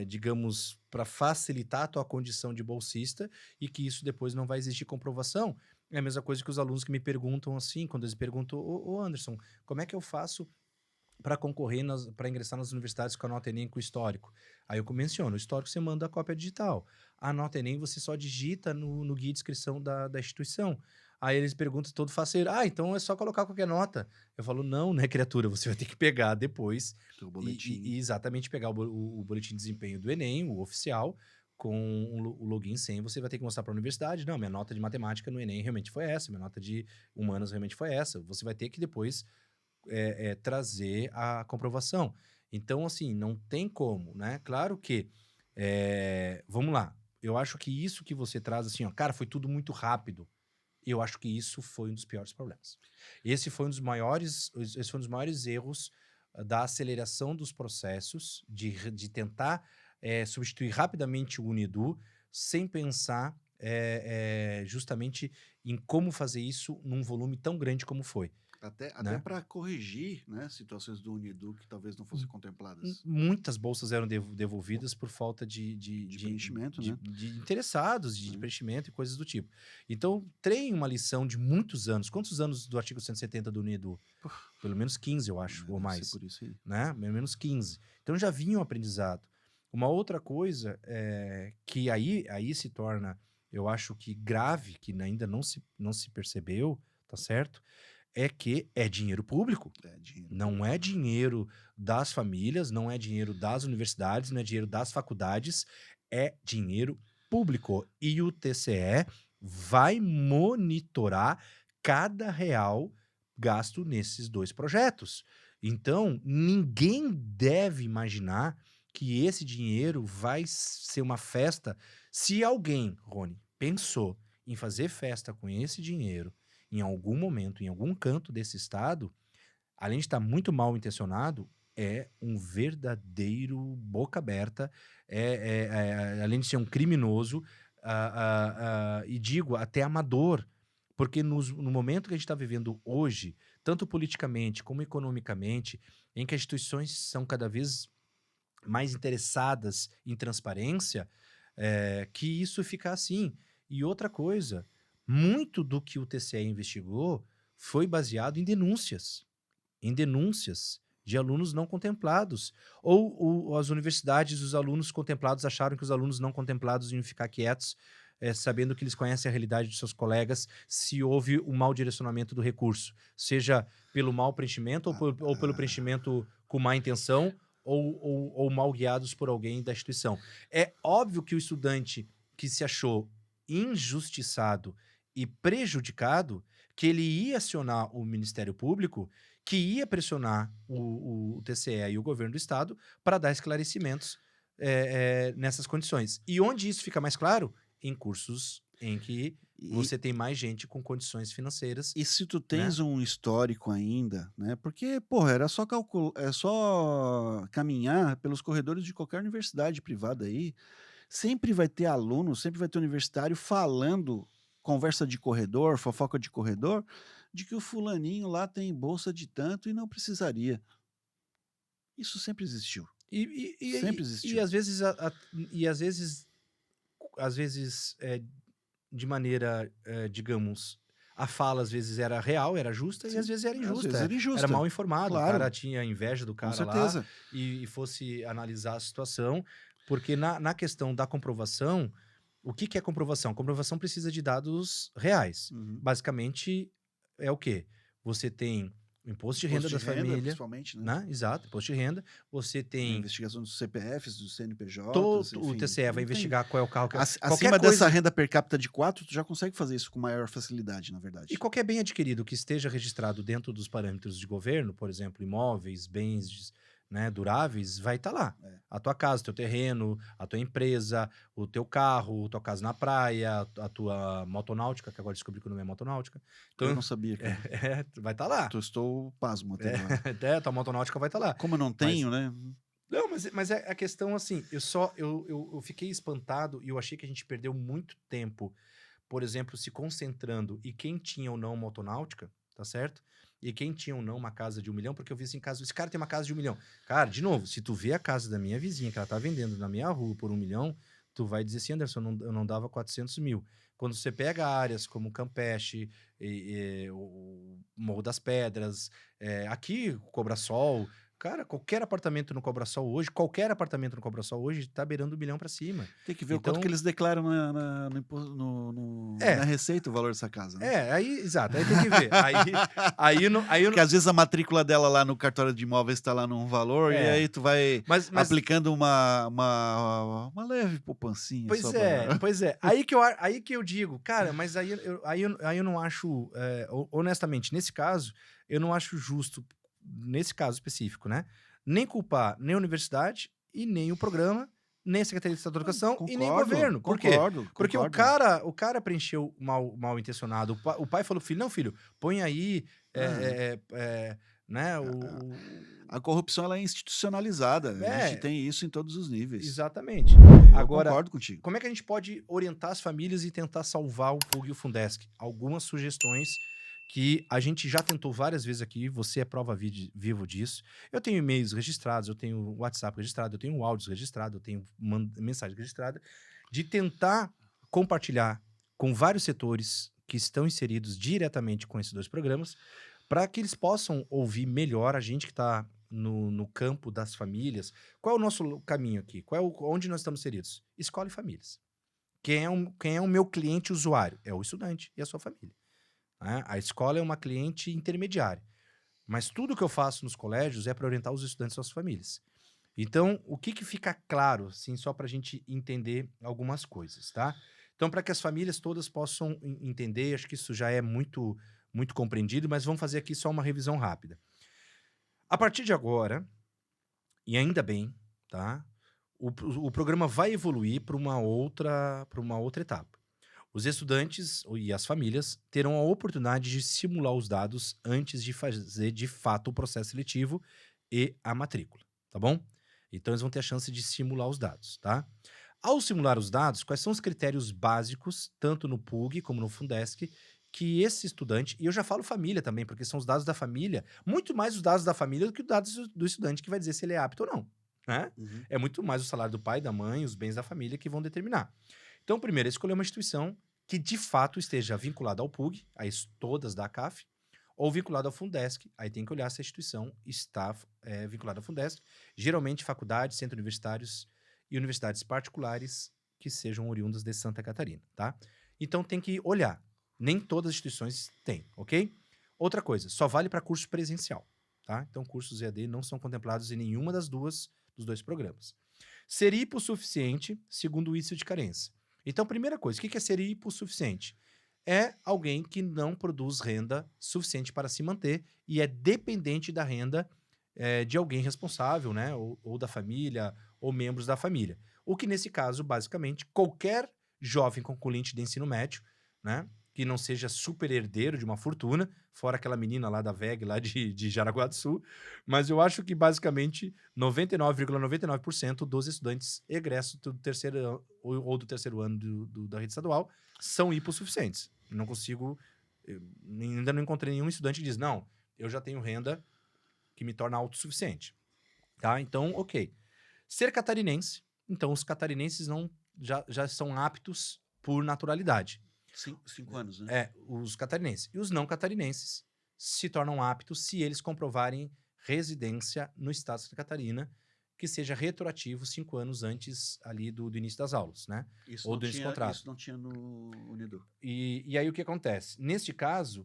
digamos, para facilitar a tua condição de bolsista e que isso depois não vai exigir comprovação. É a mesma coisa que os alunos que me perguntam assim, quando eles perguntam, ô Anderson, como é que eu faço para concorrer, para ingressar nas universidades com a nota ENEM com o histórico? Aí eu menciono, o histórico você manda a cópia digital. A nota ENEM você só digita no guia de inscrição da instituição. Aí eles perguntam todo faceiro, então é só colocar qualquer nota. Eu falo, não, né, criatura? Você vai ter que pegar depois e exatamente pegar o boletim de desempenho do Enem, o oficial, com o login sem, você vai ter que mostrar para a universidade, não, minha nota de matemática no Enem realmente foi essa, minha nota de humanas realmente foi essa. Você vai ter que depois trazer a comprovação. Então, assim, não tem como, né? Claro que, vamos lá, eu acho que isso que você traz, assim, ó, cara, foi tudo muito rápido. Eu acho que isso foi um dos piores problemas. Esse foi um dos maiores erros da aceleração dos processos, de tentar substituir rapidamente o UniEdu, sem pensar justamente em como fazer isso num volume tão grande como foi. Até para corrigir, né, situações do UniEdu que talvez não fossem contempladas. Muitas bolsas eram devolvidas por falta de preenchimento, né? De interessados, de preenchimento e coisas do tipo. Então, tem uma lição de muitos anos. Quantos anos do artigo 170 do UniEdu? Pelo menos 15, eu acho, ou mais. Por isso aí. Né? Pelo menos 15. Então, já vinha um aprendizado. Uma outra coisa que aí se torna, eu acho que grave, que ainda não se percebeu, tá certo? É que é dinheiro público. É dinheiro. Não é dinheiro das famílias, não é dinheiro das universidades, não é dinheiro das faculdades, é dinheiro público. E o TCE vai monitorar cada real gasto nesses 2 projetos. Então, ninguém deve imaginar que esse dinheiro vai ser uma festa. Se alguém, Rony, pensou em fazer festa com esse dinheiro em algum momento, em algum canto desse estado, além de estar muito mal intencionado, é um verdadeiro boca aberta, além de ser um criminoso, e digo até amador, porque no momento que a gente está vivendo hoje, tanto politicamente como economicamente, em que as instituições são cada vez mais interessadas em transparência, que isso fica assim. E outra coisa, muito do que o TCE investigou foi baseado em denúncias de alunos não contemplados. Ou as universidades, os alunos contemplados acharam que os alunos não contemplados iam ficar quietos, sabendo que eles conhecem a realidade de seus colegas, se houve um mau direcionamento do recurso, seja pelo mau preenchimento ou pelo preenchimento com má intenção, ou mal guiados por alguém da instituição. É óbvio que o estudante que se achou injustiçado e prejudicado, que ele ia acionar o Ministério Público, que ia pressionar o TCE e o governo do estado para dar esclarecimentos nessas condições. E onde isso fica mais claro? Em cursos em que você tem mais gente com condições financeiras. E se tu tens um histórico ainda, né? Porque, porra, era só só caminhar pelos corredores de qualquer universidade privada aí. Sempre vai ter aluno, sempre vai ter universitário falando, conversa de corredor, fofoca de corredor, de que o fulaninho lá tem bolsa de tanto e não precisaria. Isso sempre existiu. Sempre existiu. E às vezes de maneira, digamos, a fala às vezes era real, era justa, Sim, e às vezes era às injusta. vezes era injusta. Era mal informado, Claro. o cara tinha inveja do Com cara lá certeza. e fosse analisar a situação, porque na questão da comprovação, o que é comprovação? Comprovação precisa de dados reais. Uhum. Basicamente, é o quê? Você tem o imposto de renda da família, principalmente, né? né? Exato, imposto de renda. Você A tem investigação dos CPFs, dos CNPJs, todo o enfim, TCE vai não tem- investigar qual é o carro que Acima dessa renda per capita de 4, tu já consegue fazer isso com maior facilidade, na verdade. E qualquer bem adquirido que esteja registrado dentro dos parâmetros de governo, por exemplo, imóveis, bens, né, duráveis, vai estar lá. A tua casa, o teu terreno, a tua empresa, o teu carro, a tua casa na praia, a tua motonáutica, que agora descobri que o nome é motonáutica. Então, Eu não sabia, cara. vai estar lá. Estou pasmo até agora. A tua motonáutica vai estar lá. Como eu não tenho, né? Não, mas é a questão assim, eu fiquei espantado e eu achei que a gente perdeu muito tempo, por exemplo, se concentrando e quem tinha ou não motonáutica, tá certo? E quem tinha ou não uma casa de 1 milhão, porque eu vi assim, esse cara tem uma casa de 1 milhão. Cara, de novo, se tu vê a casa da minha vizinha, que ela tá vendendo na minha rua por 1 milhão, tu vai dizer assim, Anderson, eu não dava 400 mil. Quando você pega áreas como Campeche, o Morro das Pedras, aqui, Cobrasol, cara, qualquer apartamento no Cobrasol hoje, tá beirando 1 milhão pra cima. Tem que ver o quanto que eles declaram na receita o valor dessa casa. Né? Exato, aí tem que ver. Porque às vezes a matrícula dela lá no cartório de imóveis está lá num valor, e aí tu vai aplicando uma leve poupancinha. Pois é. Aí que eu digo, cara, mas aí eu não acho, honestamente, nesse caso, eu não acho justo, nesse caso específico, né? Nem culpar nem a universidade, e nem o programa, nem a Secretaria de Estado da Educação, e nem o governo. Por quê? Porque o cara preencheu mal intencionado. O pai falou pro filho, não, filho, põe aí, né? A corrupção ela é institucionalizada. A gente tem isso em todos os níveis. Exatamente. Agora, concordo contigo. Como é que a gente pode orientar as famílias e tentar salvar o PUG e o Fundesc? Algumas sugestões que a gente já tentou várias vezes aqui, você é prova vivo disso. Eu tenho e-mails registrados, eu tenho WhatsApp registrado, eu tenho áudios registrados, eu tenho mensagem registrada, de tentar compartilhar com vários setores que estão inseridos diretamente com esses 2 programas, para que eles possam ouvir melhor a gente que está no campo das famílias, qual é o nosso caminho aqui? Onde nós estamos inseridos? Escola e famílias. Quem é o meu cliente usuário? É o estudante e a sua família. Né? A escola é uma cliente intermediária. Mas tudo que eu faço nos colégios é para orientar os estudantes e suas famílias. Então, o que fica claro, assim, só para a gente entender algumas coisas, tá? Então, para que as famílias todas possam entender, acho que isso já é muito, muito compreendido, mas vamos fazer aqui só uma revisão rápida. A partir de agora, e ainda bem, tá? O programa vai evoluir para uma outra etapa. Os estudantes e as famílias terão a oportunidade de simular os dados antes de fazer, de fato, o processo seletivo e a matrícula, tá bom? Então, eles vão ter a chance de simular os dados, tá? Ao simular os dados, quais são os critérios básicos, tanto no PUG como no Fundesc, que esse estudante, e eu já falo família também, porque são os dados da família, muito mais os dados da família do que os dados do estudante que vai dizer se ele é apto ou não, né? Uhum. É muito mais o salário do pai, da mãe, os bens da família que vão determinar. Então, primeiro, é escolher uma instituição que de fato esteja vinculada ao PUG, as todas da CAF, ou vinculada ao Fundesc, aí tem que olhar se a instituição está vinculada ao Fundesc, geralmente faculdades, centros universitários e universidades particulares que sejam oriundas de Santa Catarina, tá? Então tem que olhar, nem todas as instituições têm, ok? Outra coisa, só vale para curso presencial, tá? Então cursos EAD não são contemplados em nenhuma dos dois programas. Ser hipossuficiente, segundo o índice de carência. Então, primeira coisa, o que é ser hipossuficiente? É alguém que não produz renda suficiente para se manter e é dependente da renda de alguém responsável, né? Ou da família, ou membros da família. O que, nesse caso, basicamente, qualquer jovem concluinte de ensino médio, né? Que não seja super herdeiro de uma fortuna, fora aquela menina lá da VEG, lá de Jaraguá do Sul, mas eu acho que, basicamente, 99,99% dos estudantes egressos do terceiro ano, ou do terceiro ano da rede estadual são hipossuficientes. Não consigo... ainda não encontrei nenhum estudante que diz, não, eu já tenho renda que me torna autossuficiente. Tá? Então, ok. Ser catarinense, então os catarinenses já são aptos por naturalidade. 5 anos, né? Os catarinenses. E os não catarinenses se tornam aptos se eles comprovarem residência no estado de Santa Catarina, que seja retroativo 5 anos antes ali do início das aulas, né? Ou do início do contrato. Isso não tinha no Unido. E aí o que acontece? Neste caso,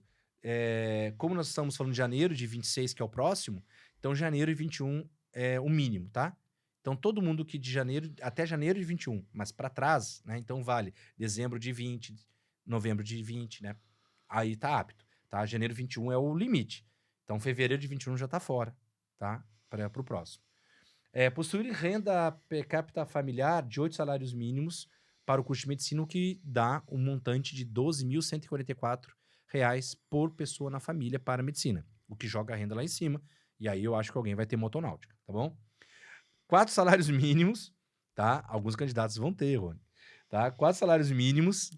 como nós estamos falando de janeiro de 26, que é o próximo, então janeiro de 21 é o mínimo, tá? Então todo mundo que de janeiro até janeiro de 21, mas para trás, né? Então vale dezembro de 20, novembro de 20, né? Aí tá apto, tá? Janeiro de 21 é o limite. Então fevereiro de 21 já tá fora, tá? Para o próximo. Possuir renda per capita familiar de 8 salários mínimos para o curso de medicina, o que dá um montante de R$ 12.144 por pessoa na família para a medicina, o que joga a renda lá em cima, e aí eu acho que alguém vai ter motonáutica, tá bom? 4 salários mínimos, tá? Alguns candidatos vão ter, Rony, tá? 4 salários mínimos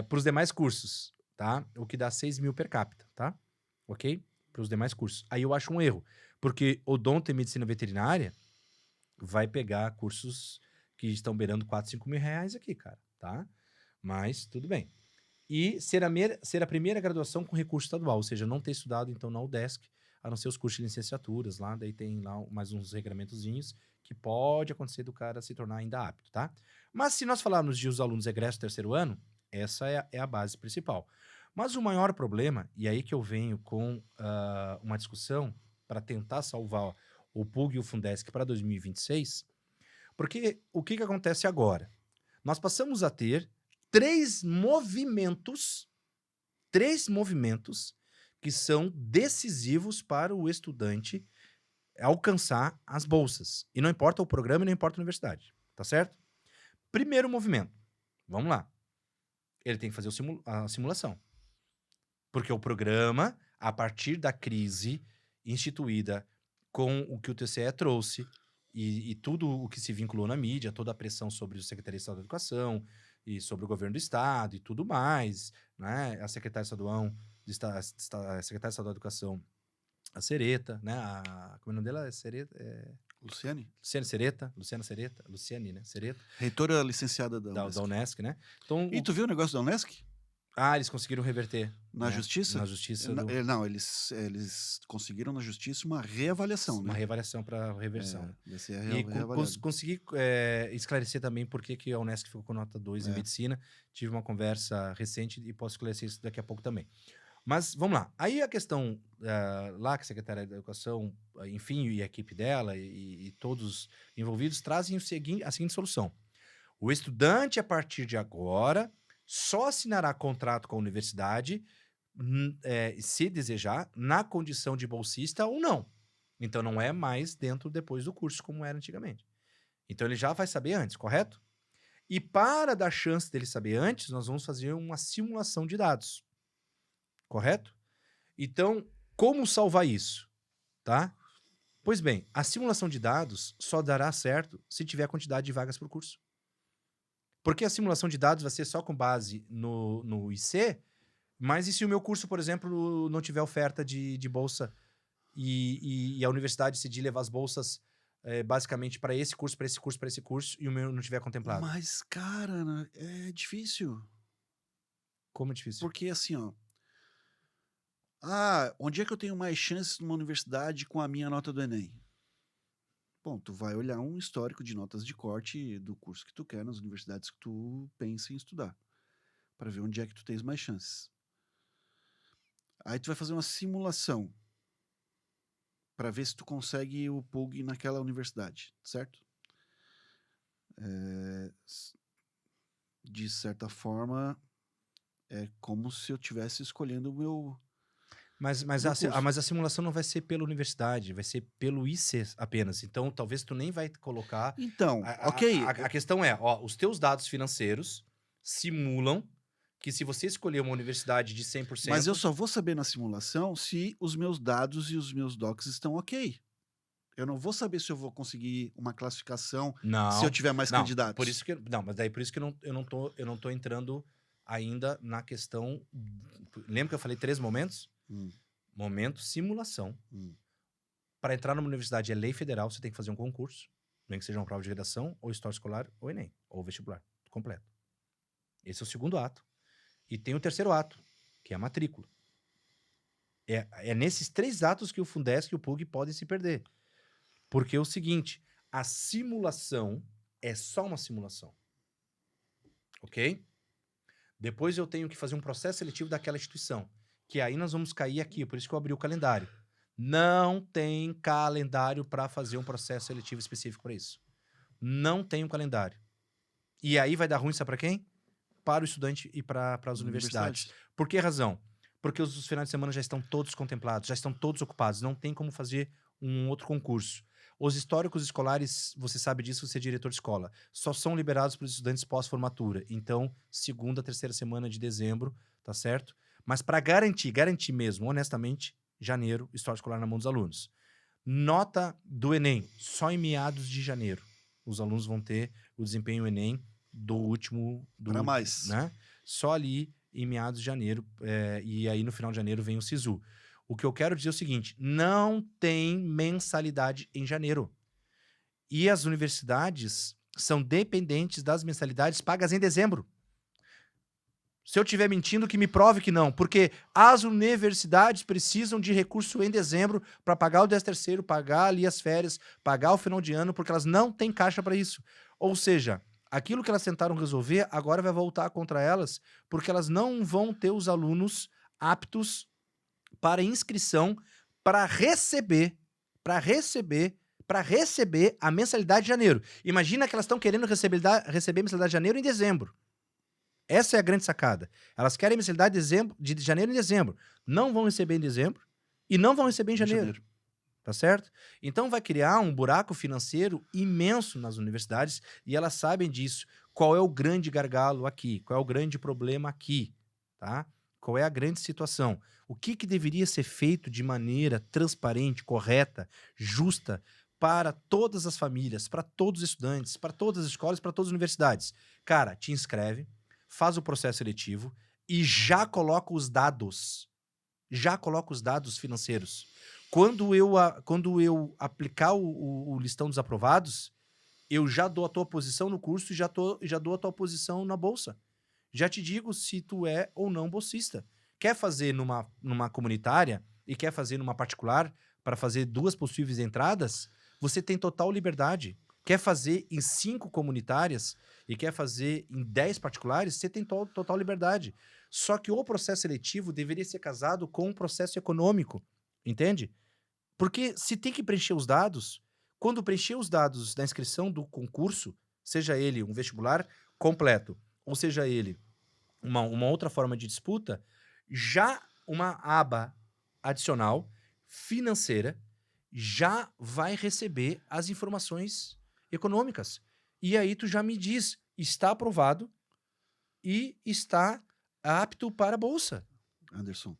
para os demais cursos, tá? O que dá 6 mil per capita, tá? Ok? Para os demais cursos. Aí eu acho um erro, porque odonto e medicina veterinária vai pegar cursos que estão beirando 4, 5 mil reais aqui, cara, tá? Mas tudo bem. E ser a primeira graduação com recurso estadual, ou seja, não ter estudado, então, na UDESC, a não ser os cursos de licenciaturas lá, daí tem lá mais uns regramentozinhos que pode acontecer do cara se tornar ainda apto, tá? Mas se nós falarmos de os alunos egressos do terceiro ano, essa é a base principal. Mas o maior problema, e aí que eu venho com uma discussão para tentar salvar o PUG e o Fundesc para 2026, porque o que acontece agora? Nós passamos a ter 3 movimentos que são decisivos para o estudante alcançar as bolsas. E não importa o programa e não importa a universidade, tá certo? Primeiro movimento, vamos lá. Ele tem que fazer a simulação. Porque o programa, a partir da crise instituída com o que o TCE trouxe e tudo o que se vinculou na mídia, toda a pressão sobre o Secretaria de Estado da Educação e sobre o governo do Estado e tudo mais, né? A Secretária Estadual da Educação, a Sereta, né? Como é o nome dela? Luciane? Luciane, né? Sereta. Reitora licenciada da Da Unesc. Unesc, né? Então, E tu viu o negócio da Unesc? Ah, eles conseguiram reverter. Na né? justiça? Na justiça. Não, eles conseguiram na justiça uma reavaliação, Uma né? reavaliação para reversão. Vai ser E reavaliado. consegui esclarecer também por que a Unesc ficou com nota 2 em É. medicina. Tive uma conversa recente e posso esclarecer isso daqui a pouco também. Mas vamos lá. Aí a questão lá que a Secretaria da Educação, enfim, e a equipe dela e todos envolvidos trazem a seguinte solução. O estudante, a partir de agora, só assinará contrato com a universidade, se desejar, na condição de bolsista ou não. Então não é mais depois do curso, como era antigamente. Então ele já vai saber antes, correto? E para dar chance dele saber antes, nós vamos fazer uma simulação de dados. Correto? Então, como salvar isso? Tá? Pois bem, a simulação de dados só dará certo se tiver a quantidade de vagas por curso. Porque a simulação de dados vai ser só com base no IC, mas e se o meu curso, por exemplo, não tiver oferta de bolsa e a universidade decidir levar as bolsas basicamente para esse curso, para esse curso, para esse curso, e o meu não tiver contemplado? Mas, cara, é difícil. Como é difícil? Porque assim, ó. Onde é que eu tenho mais chances numa universidade com a minha nota do Enem? Bom, tu vai olhar um histórico de notas de corte do curso que tu quer nas universidades que tu pensa em estudar, para ver onde é que tu tens mais chances. Aí tu vai fazer uma simulação para ver se tu consegue o PUG naquela universidade, certo? De certa forma, é como se eu estivesse escolhendo o meu... Mas a simulação não vai ser pela universidade, vai ser pelo IC apenas. Então, talvez tu nem vai colocar... Então, ok. A questão é, os teus dados financeiros simulam que se você escolher uma universidade de 100%... Mas eu só vou saber na simulação se os meus dados e os meus docs estão ok. Eu não vou saber se eu vou conseguir uma classificação se eu tiver mais candidatos. Por isso que, mas daí por isso que eu não tô entrando ainda na questão... Lembra que eu falei 3 momentos? Momento, simulação. Para entrar numa universidade é lei federal, você tem que fazer um concurso, nem que seja uma prova de redação, ou história escolar, ou Enem, ou vestibular, completo. Esse é o segundo ato. E tem o terceiro ato, que é a matrícula. É nesses 3 atos que o Fundesc e o PUG podem se perder. Porque é o seguinte, a simulação é só uma simulação. Ok? Depois eu tenho que fazer um processo seletivo daquela instituição. Que aí nós vamos cair aqui, por isso que eu abri o calendário. Não tem calendário para fazer um processo seletivo específico para isso. Não tem um calendário. E aí vai dar ruim, sabe para quem? Para o estudante e para as universidades. Por que razão? Porque os finais de semana já estão todos contemplados, já estão todos ocupados. Não tem como fazer um outro concurso. Os históricos escolares, você sabe disso, você é diretor de escola, só são liberados para os estudantes pós-formatura. Então, segunda, terceira semana de dezembro, tá certo? Mas para garantir mesmo, honestamente, janeiro, história escolar na mão dos alunos. Nota do Enem, só em meados de janeiro. Os alunos vão ter o desempenho Enem do último... Para mais. Né? Só ali em meados de janeiro, e aí no final de janeiro vem o SISU. O que eu quero dizer é o seguinte, não tem mensalidade em janeiro. E as universidades são dependentes das mensalidades pagas em dezembro. Se eu estiver mentindo, que me prove que não. Porque as universidades precisam de recurso em dezembro para pagar o 13º, pagar ali as férias, pagar o final de ano, porque elas não têm caixa para isso. Ou seja, aquilo que elas tentaram resolver agora vai voltar contra elas, porque elas não vão ter os alunos aptos para inscrição para receber a mensalidade de janeiro. Imagina que elas estão querendo receber mensalidade de janeiro em dezembro. Essa é a grande sacada. Elas querem mensalidade de janeiro em dezembro. Não vão receber em dezembro e não vão receber em janeiro. Tá certo? Então vai criar um buraco financeiro imenso nas universidades e elas sabem disso. Qual é o grande gargalo aqui? Qual é o grande problema aqui? Tá? Qual é a grande situação? O que deveria ser feito de maneira transparente, correta, justa para todas as famílias, para todos os estudantes, para todas as escolas, para todas as universidades? Cara, te inscreve, faz o processo seletivo e já coloca os dados. Já coloca os dados financeiros. Quando eu aplicar o listão dos aprovados, eu já dou a tua posição no curso e já dou a tua posição na bolsa. já te digo se tu é ou não bolsista. Quer fazer numa comunitária e quer fazer numa particular para fazer 2 possíveis entradas, você tem total liberdade. Quer fazer em 5 comunitárias e quer fazer em 10 particulares, você tem total liberdade. Só que o processo seletivo deveria ser casado com o processo econômico, entende? Porque se tem que preencher os dados, quando preencher os dados da inscrição do concurso, seja ele um vestibular completo, ou seja ele uma outra forma de disputa, já uma aba adicional financeira já vai receber as informações econômicas. E aí tu já me diz, está aprovado e está apto para a bolsa. Anderson,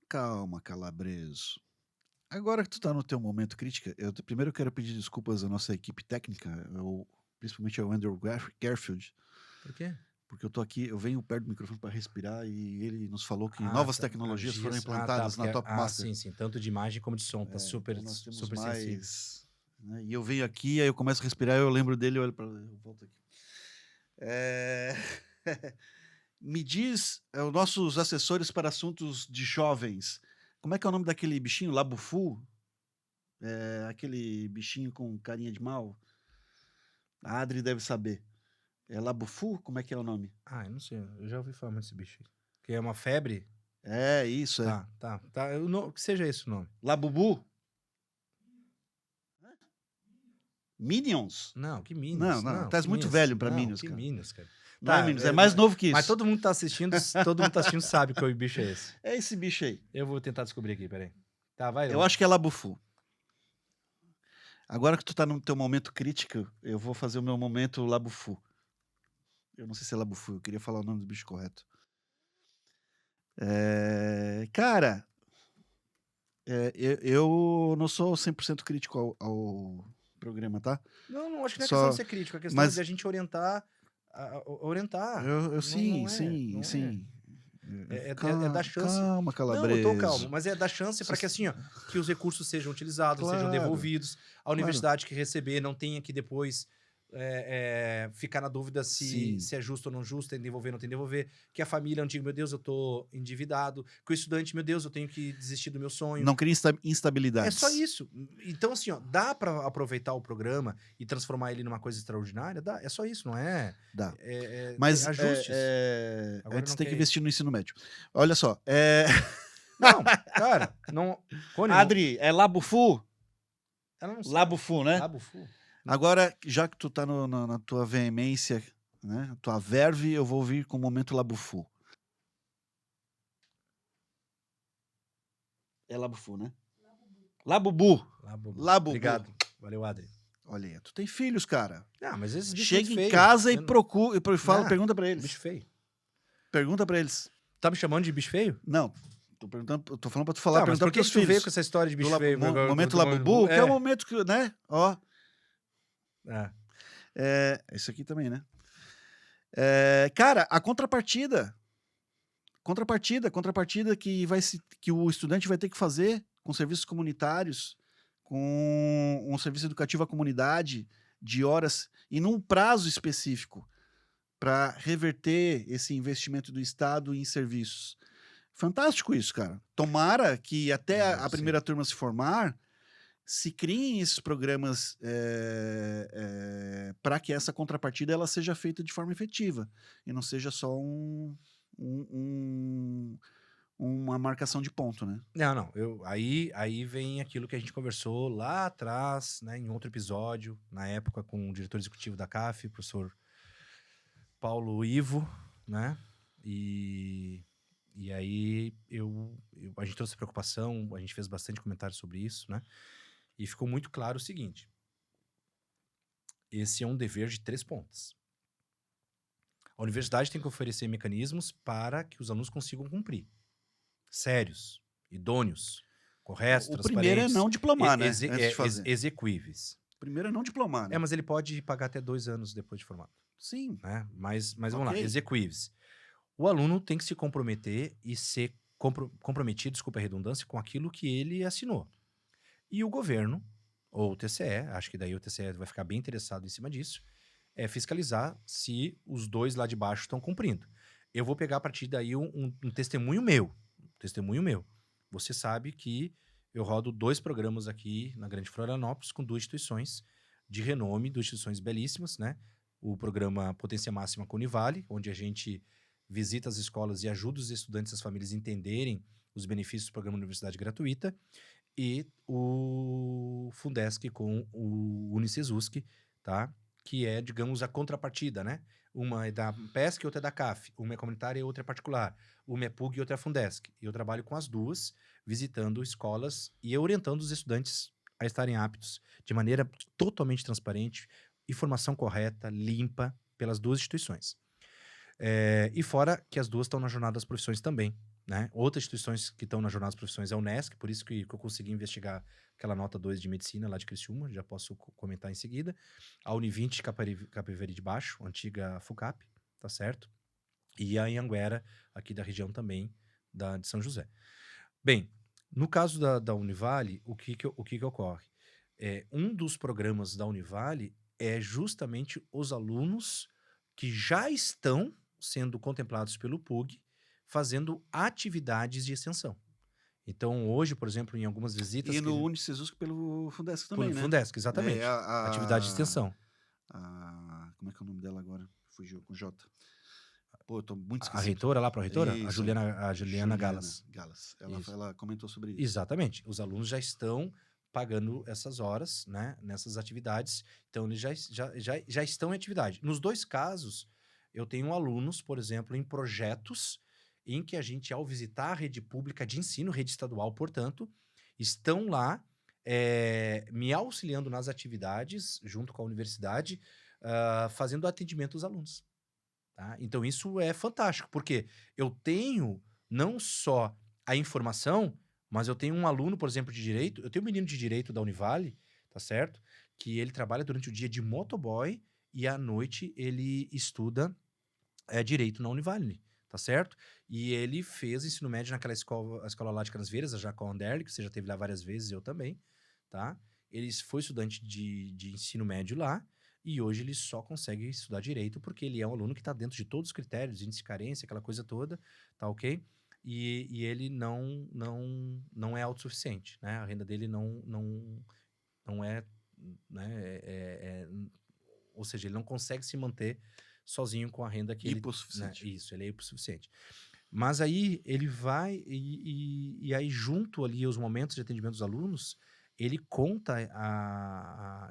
calma, Calabreso. Agora que tu tá no teu momento crítica, primeiro eu quero pedir desculpas à nossa equipe técnica, principalmente ao Andrew Garfield, Por quê? porque eu venho perto do microfone para respirar e ele nos falou que novas tecnologias foram implantadas na Top Master. Sim, tanto de imagem como de som, tá super, então nós temos super mais, sensível. né, e eu venho aqui, aí eu começo a respirar, eu lembro dele, eu volto aqui. Me diz, os nossos assessores para assuntos de jovens, como é que é o nome daquele bichinho? Labufu? Aquele bichinho com carinha de mal? A Adri deve saber. É Labufu? Como é que é o nome? Eu não sei, eu já ouvi falar desse bicho aí. Que é uma febre? Isso, é. Tá. Que seja esse o nome. Labubu? Minions? Não, que Minions. Não, tá muito velho pra Minions, que cara. Minions, cara. Não é Minions, é mais novo que isso. Mas todo mundo tá assistindo sabe que o bicho é esse. É esse bicho aí. Eu vou tentar descobrir aqui, peraí. Tá, vai. Eu acho que é Labufu. Agora que tu tá no teu momento crítico, eu vou fazer o meu momento Labufu. Eu não sei se é Labufu, eu queria falar o nome do bicho correto. Cara, eu não sou 100% crítico ao programa, tá? Não, acho que não é questão de ser crítico, é questão de a gente orientar. Sim. É dar chance. Calma, Calabreso. Não, eu tô calmo, mas é dar chance para que assim, ó, que os recursos sejam utilizados, sejam devolvidos, a universidade que receber não tenha que depois ficar na dúvida se é justo ou não justo, tem que devolver ou não tem que devolver, que a família não diga, meu Deus, eu tô endividado, que o estudante, meu Deus, eu tenho que desistir do meu sonho. Não cria instabilidade. É só isso. Então, assim, ó, dá para aproveitar o programa e transformar ele numa coisa extraordinária? Dá. É só isso, não é? Dá. Mas ajustes. Antes tem que investir no ensino médio. Olha só. Não, cara, não. Cone, Adri, é Labufu? Ela não sabe. Labufu, né? Labufu. Agora, já que tu tá na tua veemência, né? Tua verve, eu vou vir com o momento Labufu. É Labufu, né? Labubu. Obrigado. Valeu, Adri. Olha aí, tu tem filhos, cara. Mas esses bichos chega em casa e procura, pergunta pra eles. Bicho feio. Pergunta pra eles. Tá me chamando de bicho feio? Não. Tô falando pra tu falar, perguntar pros teus filhos. Por que tu veio com essa história de bicho feio? Momento Labubu, que é o momento que, né? Ó. Isso aqui também, né? Cara, a contrapartida que o estudante vai ter que fazer com serviços comunitários, com um serviço educativo à comunidade de horas e num prazo específico para reverter esse investimento do Estado em serviços. Fantástico isso, cara. Tomara que até a primeira turma se formar, se criem esses programas para que essa contrapartida ela seja feita de forma efetiva e não seja só uma marcação de ponto, né? Não. Aí vem aquilo que a gente conversou lá atrás, né, em outro episódio, na época com o diretor executivo da CAF, o professor Paulo Ivo, né? E aí a gente trouxe preocupação, a gente fez bastante comentário sobre isso, né? E ficou muito claro o seguinte: esse é um dever de 3 pontas. A universidade tem que oferecer mecanismos para que os alunos consigam cumprir. Sérios, idôneos, corretos, transparentes. O primeiro é não diplomar, né? Antes de fazer. Exequíveis. O primeiro é não diplomar, né? Mas ele pode pagar até 2 anos depois de formado. Sim. Né? Mas vamos lá, exequíveis. O aluno tem que se comprometer e ser comprometido, desculpa a redundância, com aquilo que ele assinou. E o governo, ou o TCE, acho que daí o TCE vai ficar bem interessado em cima disso, é fiscalizar se os dois lá de baixo estão cumprindo. Eu vou pegar a partir daí um testemunho meu. Você sabe que eu rodo 2 programas aqui na Grande Florianópolis com 2 instituições de renome, 2 instituições belíssimas, né? O programa Potência Máxima com Univale, onde a gente visita as escolas e ajuda os estudantes e as famílias a entenderem os benefícios do programa Universidade Gratuita, e o Fundesc com o Unicesусc, tá? Que é, digamos, a contrapartida, né? Uma é da PESC e outra é da CAF. Uma é comunitária e outra é particular. Uma é PUG e outra é Fundesc. E eu trabalho com as duas, visitando escolas e orientando os estudantes a estarem aptos de maneira totalmente transparente, informação correta, limpa, pelas 2 instituições. E fora que as 2 estão na Jornada das Profissões também, né? Outras instituições que estão na Jornada das Profissões é a Unesc, por isso que eu consegui investigar aquela nota 2 de medicina lá de Criciúma, já posso comentar em seguida. A Univinte Capivari de Baixo, antiga FUCAP, tá certo? E a Anhanguera, aqui da região também, de São José. Bem, no caso da Univale, o que ocorre? Um dos programas da Univale é justamente os alunos que já estão sendo contemplados pelo PUG, fazendo atividades de extensão. Então, hoje, por exemplo, em algumas visitas... E no Unicesусc pelo Fundesc também, pelo né? Fundesc, exatamente. Atividade de extensão. Como é que é o nome dela agora? Fugiu com J. Pô, eu tô muito esquecido. A reitora lá, pró-reitora? Isso. A Juliana Galas. Ela comentou sobre isso. Exatamente. Os alunos já estão pagando essas horas, né, nessas atividades. Então, eles já estão em atividade. Nos 2 casos, eu tenho alunos, por exemplo, em projetos em que a gente, ao visitar a rede pública de ensino, rede estadual, portanto, estão lá me auxiliando nas atividades, junto com a universidade, fazendo atendimento aos alunos. Tá? Então, isso é fantástico, porque eu tenho não só a informação, mas eu tenho um aluno, por exemplo, de direito, eu tenho um menino de direito da Univale, tá certo? Que ele trabalha durante o dia de motoboy e à noite ele estuda direito na Univale, tá certo? E ele fez ensino médio naquela escola lá de Canasvieiras, a Jacó Anderle, que você já teve lá várias vezes, eu também, tá? Ele foi estudante de ensino médio lá, e hoje ele só consegue estudar direito porque ele é um aluno que está dentro de todos os critérios, índice de carência, aquela coisa toda, tá ok? E ele não é autossuficiente, né? A renda dele não é, né? Ou seja, ele não consegue se manter sozinho com a renda que hipossuficiente. Né? Isso, ele é hipossuficiente. Mas aí ele vai e aí junto ali aos momentos de atendimento dos alunos, ele conta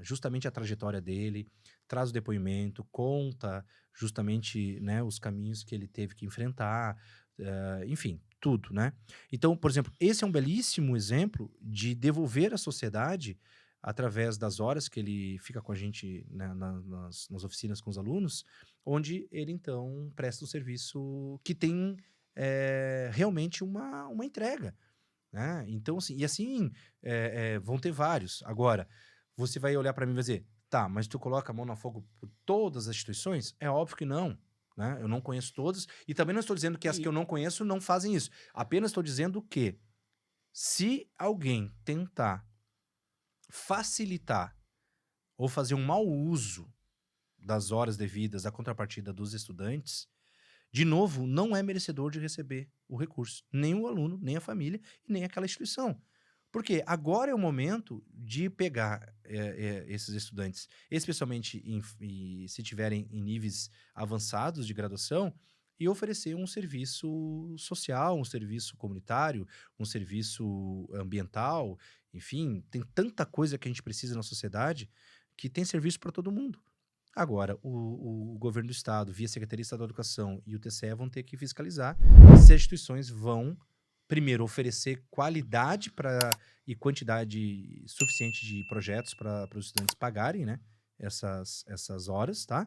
justamente a trajetória dele, traz o depoimento, conta justamente, né, os caminhos que ele teve que enfrentar, enfim, tudo, né? Então, por exemplo, esse é um belíssimo exemplo de devolver à sociedade, através das horas que ele fica com a gente, né, nas oficinas com os alunos, onde ele, então, presta um serviço que tem realmente uma entrega. Né? Então, assim, e assim vão ter vários. Agora, você vai olhar para mim e vai dizer, tá, mas tu coloca a mão no fogo por todas as instituições? É óbvio que não. Né? Eu não conheço todas, e também não estou dizendo que as que eu não conheço não fazem isso. Apenas estou dizendo que se alguém tentar facilitar ou fazer um mau uso das horas devidas, da contrapartida dos estudantes, de novo, não é merecedor de receber o recurso. Nem o aluno, nem a família e nem aquela instituição. Porque agora é o momento de pegar esses estudantes, especialmente se tiverem em níveis avançados de graduação, e oferecer um serviço social, um serviço comunitário, um serviço ambiental, enfim, tem tanta coisa que a gente precisa na sociedade que tem serviço para todo mundo. Agora, o governo do estado, via Secretaria Estadual de Educação e o TCE vão ter que fiscalizar se as instituições vão, primeiro, oferecer qualidade e quantidade suficiente de projetos para os estudantes pagarem, né, essas horas, tá?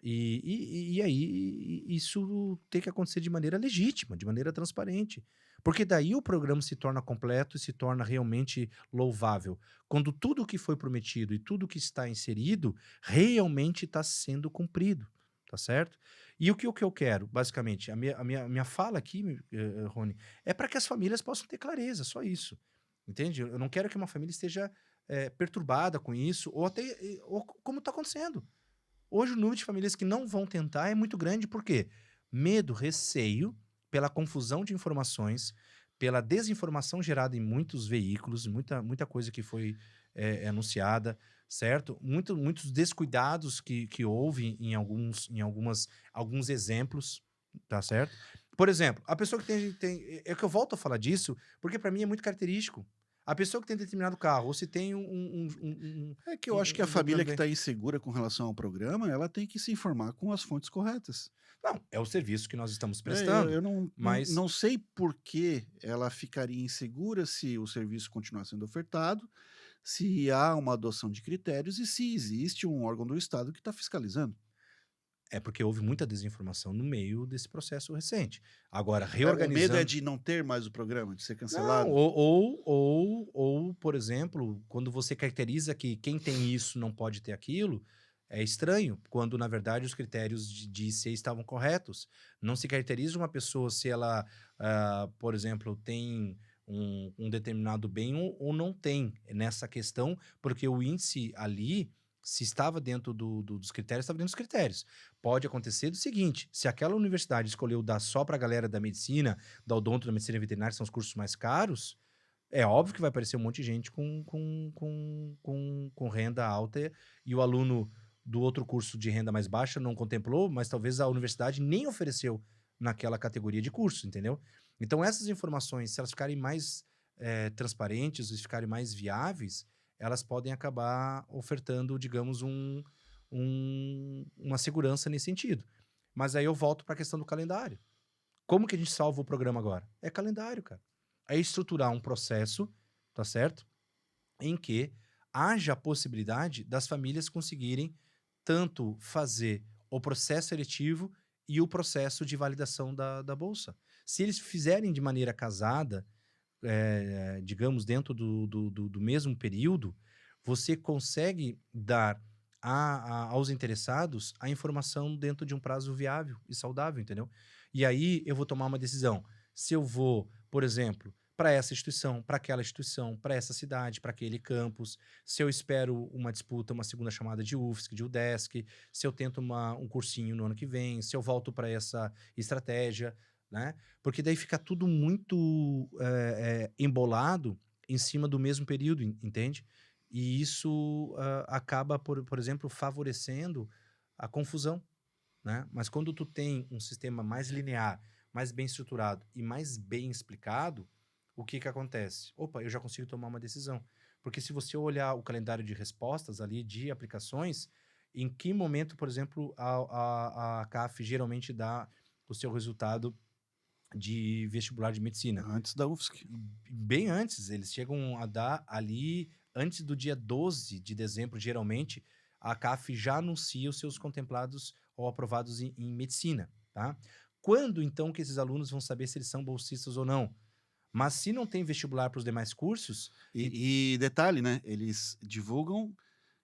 E aí isso tem que acontecer de maneira legítima, de maneira transparente. Porque daí o programa se torna completo e se torna realmente louvável. Quando tudo o que foi prometido e tudo que está inserido realmente está sendo cumprido, tá certo? E o que eu quero, basicamente, a minha fala aqui, Rony, é para que as famílias possam ter clareza, só isso. Entende? Eu não quero que uma família esteja perturbada com isso, ou como está acontecendo. Hoje o número de famílias que não vão tentar é muito grande, por quê? Medo, receio, pela confusão de informações, pela desinformação gerada em muitos veículos, muita coisa que foi anunciada, certo? Muitos descuidados que houve em alguns exemplos, tá certo? Por exemplo, a pessoa que tem. É que eu volto a falar disso, porque para mim é muito característico. A pessoa que tem determinado carro, ou se tem É que eu acho que a família que determinado está insegura com relação ao programa, ela tem que se informar com as fontes corretas. Não, é o serviço que nós estamos Eu prestando, não, mas não sei por que ela ficaria insegura se o serviço continuar sendo ofertado, se há uma adoção de critérios e se existe um órgão do Estado que está fiscalizando. é porque houve muita desinformação no meio desse processo recente. Agora, O medo é reorganizando. de não ter mais o programa, de ser Não, cancelado. ou, por exemplo, quando você caracteriza que quem tem isso não pode ter aquilo, é estranho, quando na verdade os critérios de IC estavam corretos. Não se caracteriza uma pessoa se ela, por exemplo, tem um determinado bem ou não tem nessa questão, porque o índice ali, se estava dentro dos critérios, estava dentro dos critérios. Pode acontecer do seguinte: se aquela universidade escolheu dar só para a galera da medicina, da odonto, da medicina veterinária, que são os cursos mais caros, é óbvio que vai aparecer um monte de gente com renda alta e o aluno do outro curso de renda mais baixa não contemplou, mas talvez a universidade nem ofereceu naquela categoria de curso, entendeu? Então, essas informações, se elas ficarem mais transparentes, se ficarem mais viáveis, elas podem acabar ofertando, digamos, uma segurança nesse sentido. Mas aí eu volto para a questão do calendário. Como que a gente salva o programa agora? É calendário, cara. É estruturar um processo, tá certo? Em que haja a possibilidade das famílias conseguirem tanto fazer o processo seletivo e o processo de validação da bolsa. Se eles fizerem de maneira casada, digamos, dentro do mesmo período, você consegue dar aos interessados a informação dentro de um prazo viável e saudável, entendeu? E aí eu vou tomar uma decisão. Se eu vou, por exemplo, para essa instituição, para aquela instituição, para essa cidade, para aquele campus, se eu espero uma disputa, uma segunda chamada de UFSC, de UDESC, se eu tento um cursinho no ano que vem, se eu volto para essa estratégia, né? Porque daí fica tudo muito embolado em cima do mesmo período, entende? E isso acaba, por exemplo, favorecendo a confusão, né? Mas quando tu tem um sistema mais linear, mais bem estruturado e mais bem explicado, o que que acontece? Opa, eu já consigo tomar uma decisão. Porque se você olhar o calendário de respostas ali, de aplicações, em que momento, por exemplo, a CAF geralmente dá o seu resultado de vestibular de medicina? Antes da UFSC. Bem antes, eles chegam a dar ali, antes do dia 12 de dezembro, geralmente, a CAF já anuncia os seus contemplados ou aprovados em medicina, tá? Quando, então, que esses alunos vão saber se eles são bolsistas ou não? Mas se não tem vestibular para os demais cursos, E detalhe, né? Eles divulgam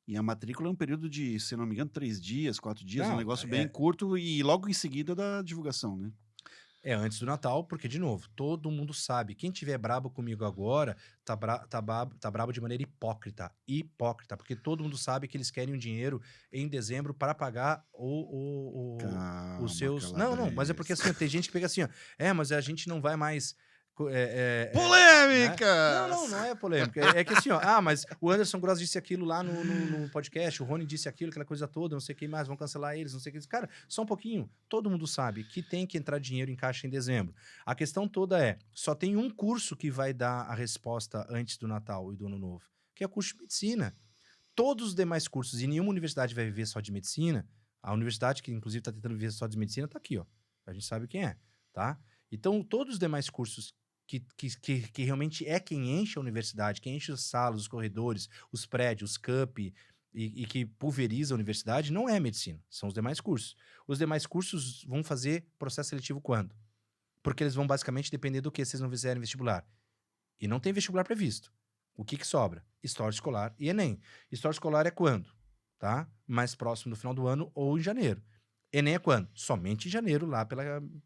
e a matrícula é um período de, se não me engano, 3 dias, 4 dias, um Não, negócio bem curto e logo em seguida da divulgação, né? é antes do Natal, porque, de novo, todo mundo sabe. Quem tiver brabo comigo agora, tá brabo de maneira hipócrita. Hipócrita, porque todo mundo sabe que eles querem o dinheiro em dezembro para pagar Calma, os seus. Não, mas é porque assim, ó, tem gente que pega assim, ó. Mas a gente não vai mais. Polêmica! Né? Não é polêmica. É que assim, ó, mas o Anderson Gross disse aquilo lá no podcast, o Rony disse aquilo, aquela coisa toda, não sei quem mais, vão cancelar eles, não sei o que. Cara, só um pouquinho. Todo mundo sabe que tem que entrar dinheiro em caixa em dezembro. A questão toda só tem um curso que vai dar a resposta antes do Natal e do Ano Novo, que é o curso de medicina. Todos os demais cursos, e nenhuma universidade vai viver só de medicina. A universidade que, inclusive, está tentando viver só de medicina, tá aqui, ó. A gente sabe quem é, tá? Então, todos os demais cursos que realmente é quem enche a universidade, quem enche as salas, os corredores, os prédios, os campi, e que pulveriza a universidade, não é medicina, são os demais cursos. Os demais cursos vão fazer processo seletivo quando? Porque eles vão basicamente depender do que se eles não fizerem vestibular. E não tem vestibular previsto. O que sobra? História escolar e Enem. História escolar é quando? Tá? Mais próximo do final do ano ou em janeiro. Enem é quando? Somente em janeiro, lá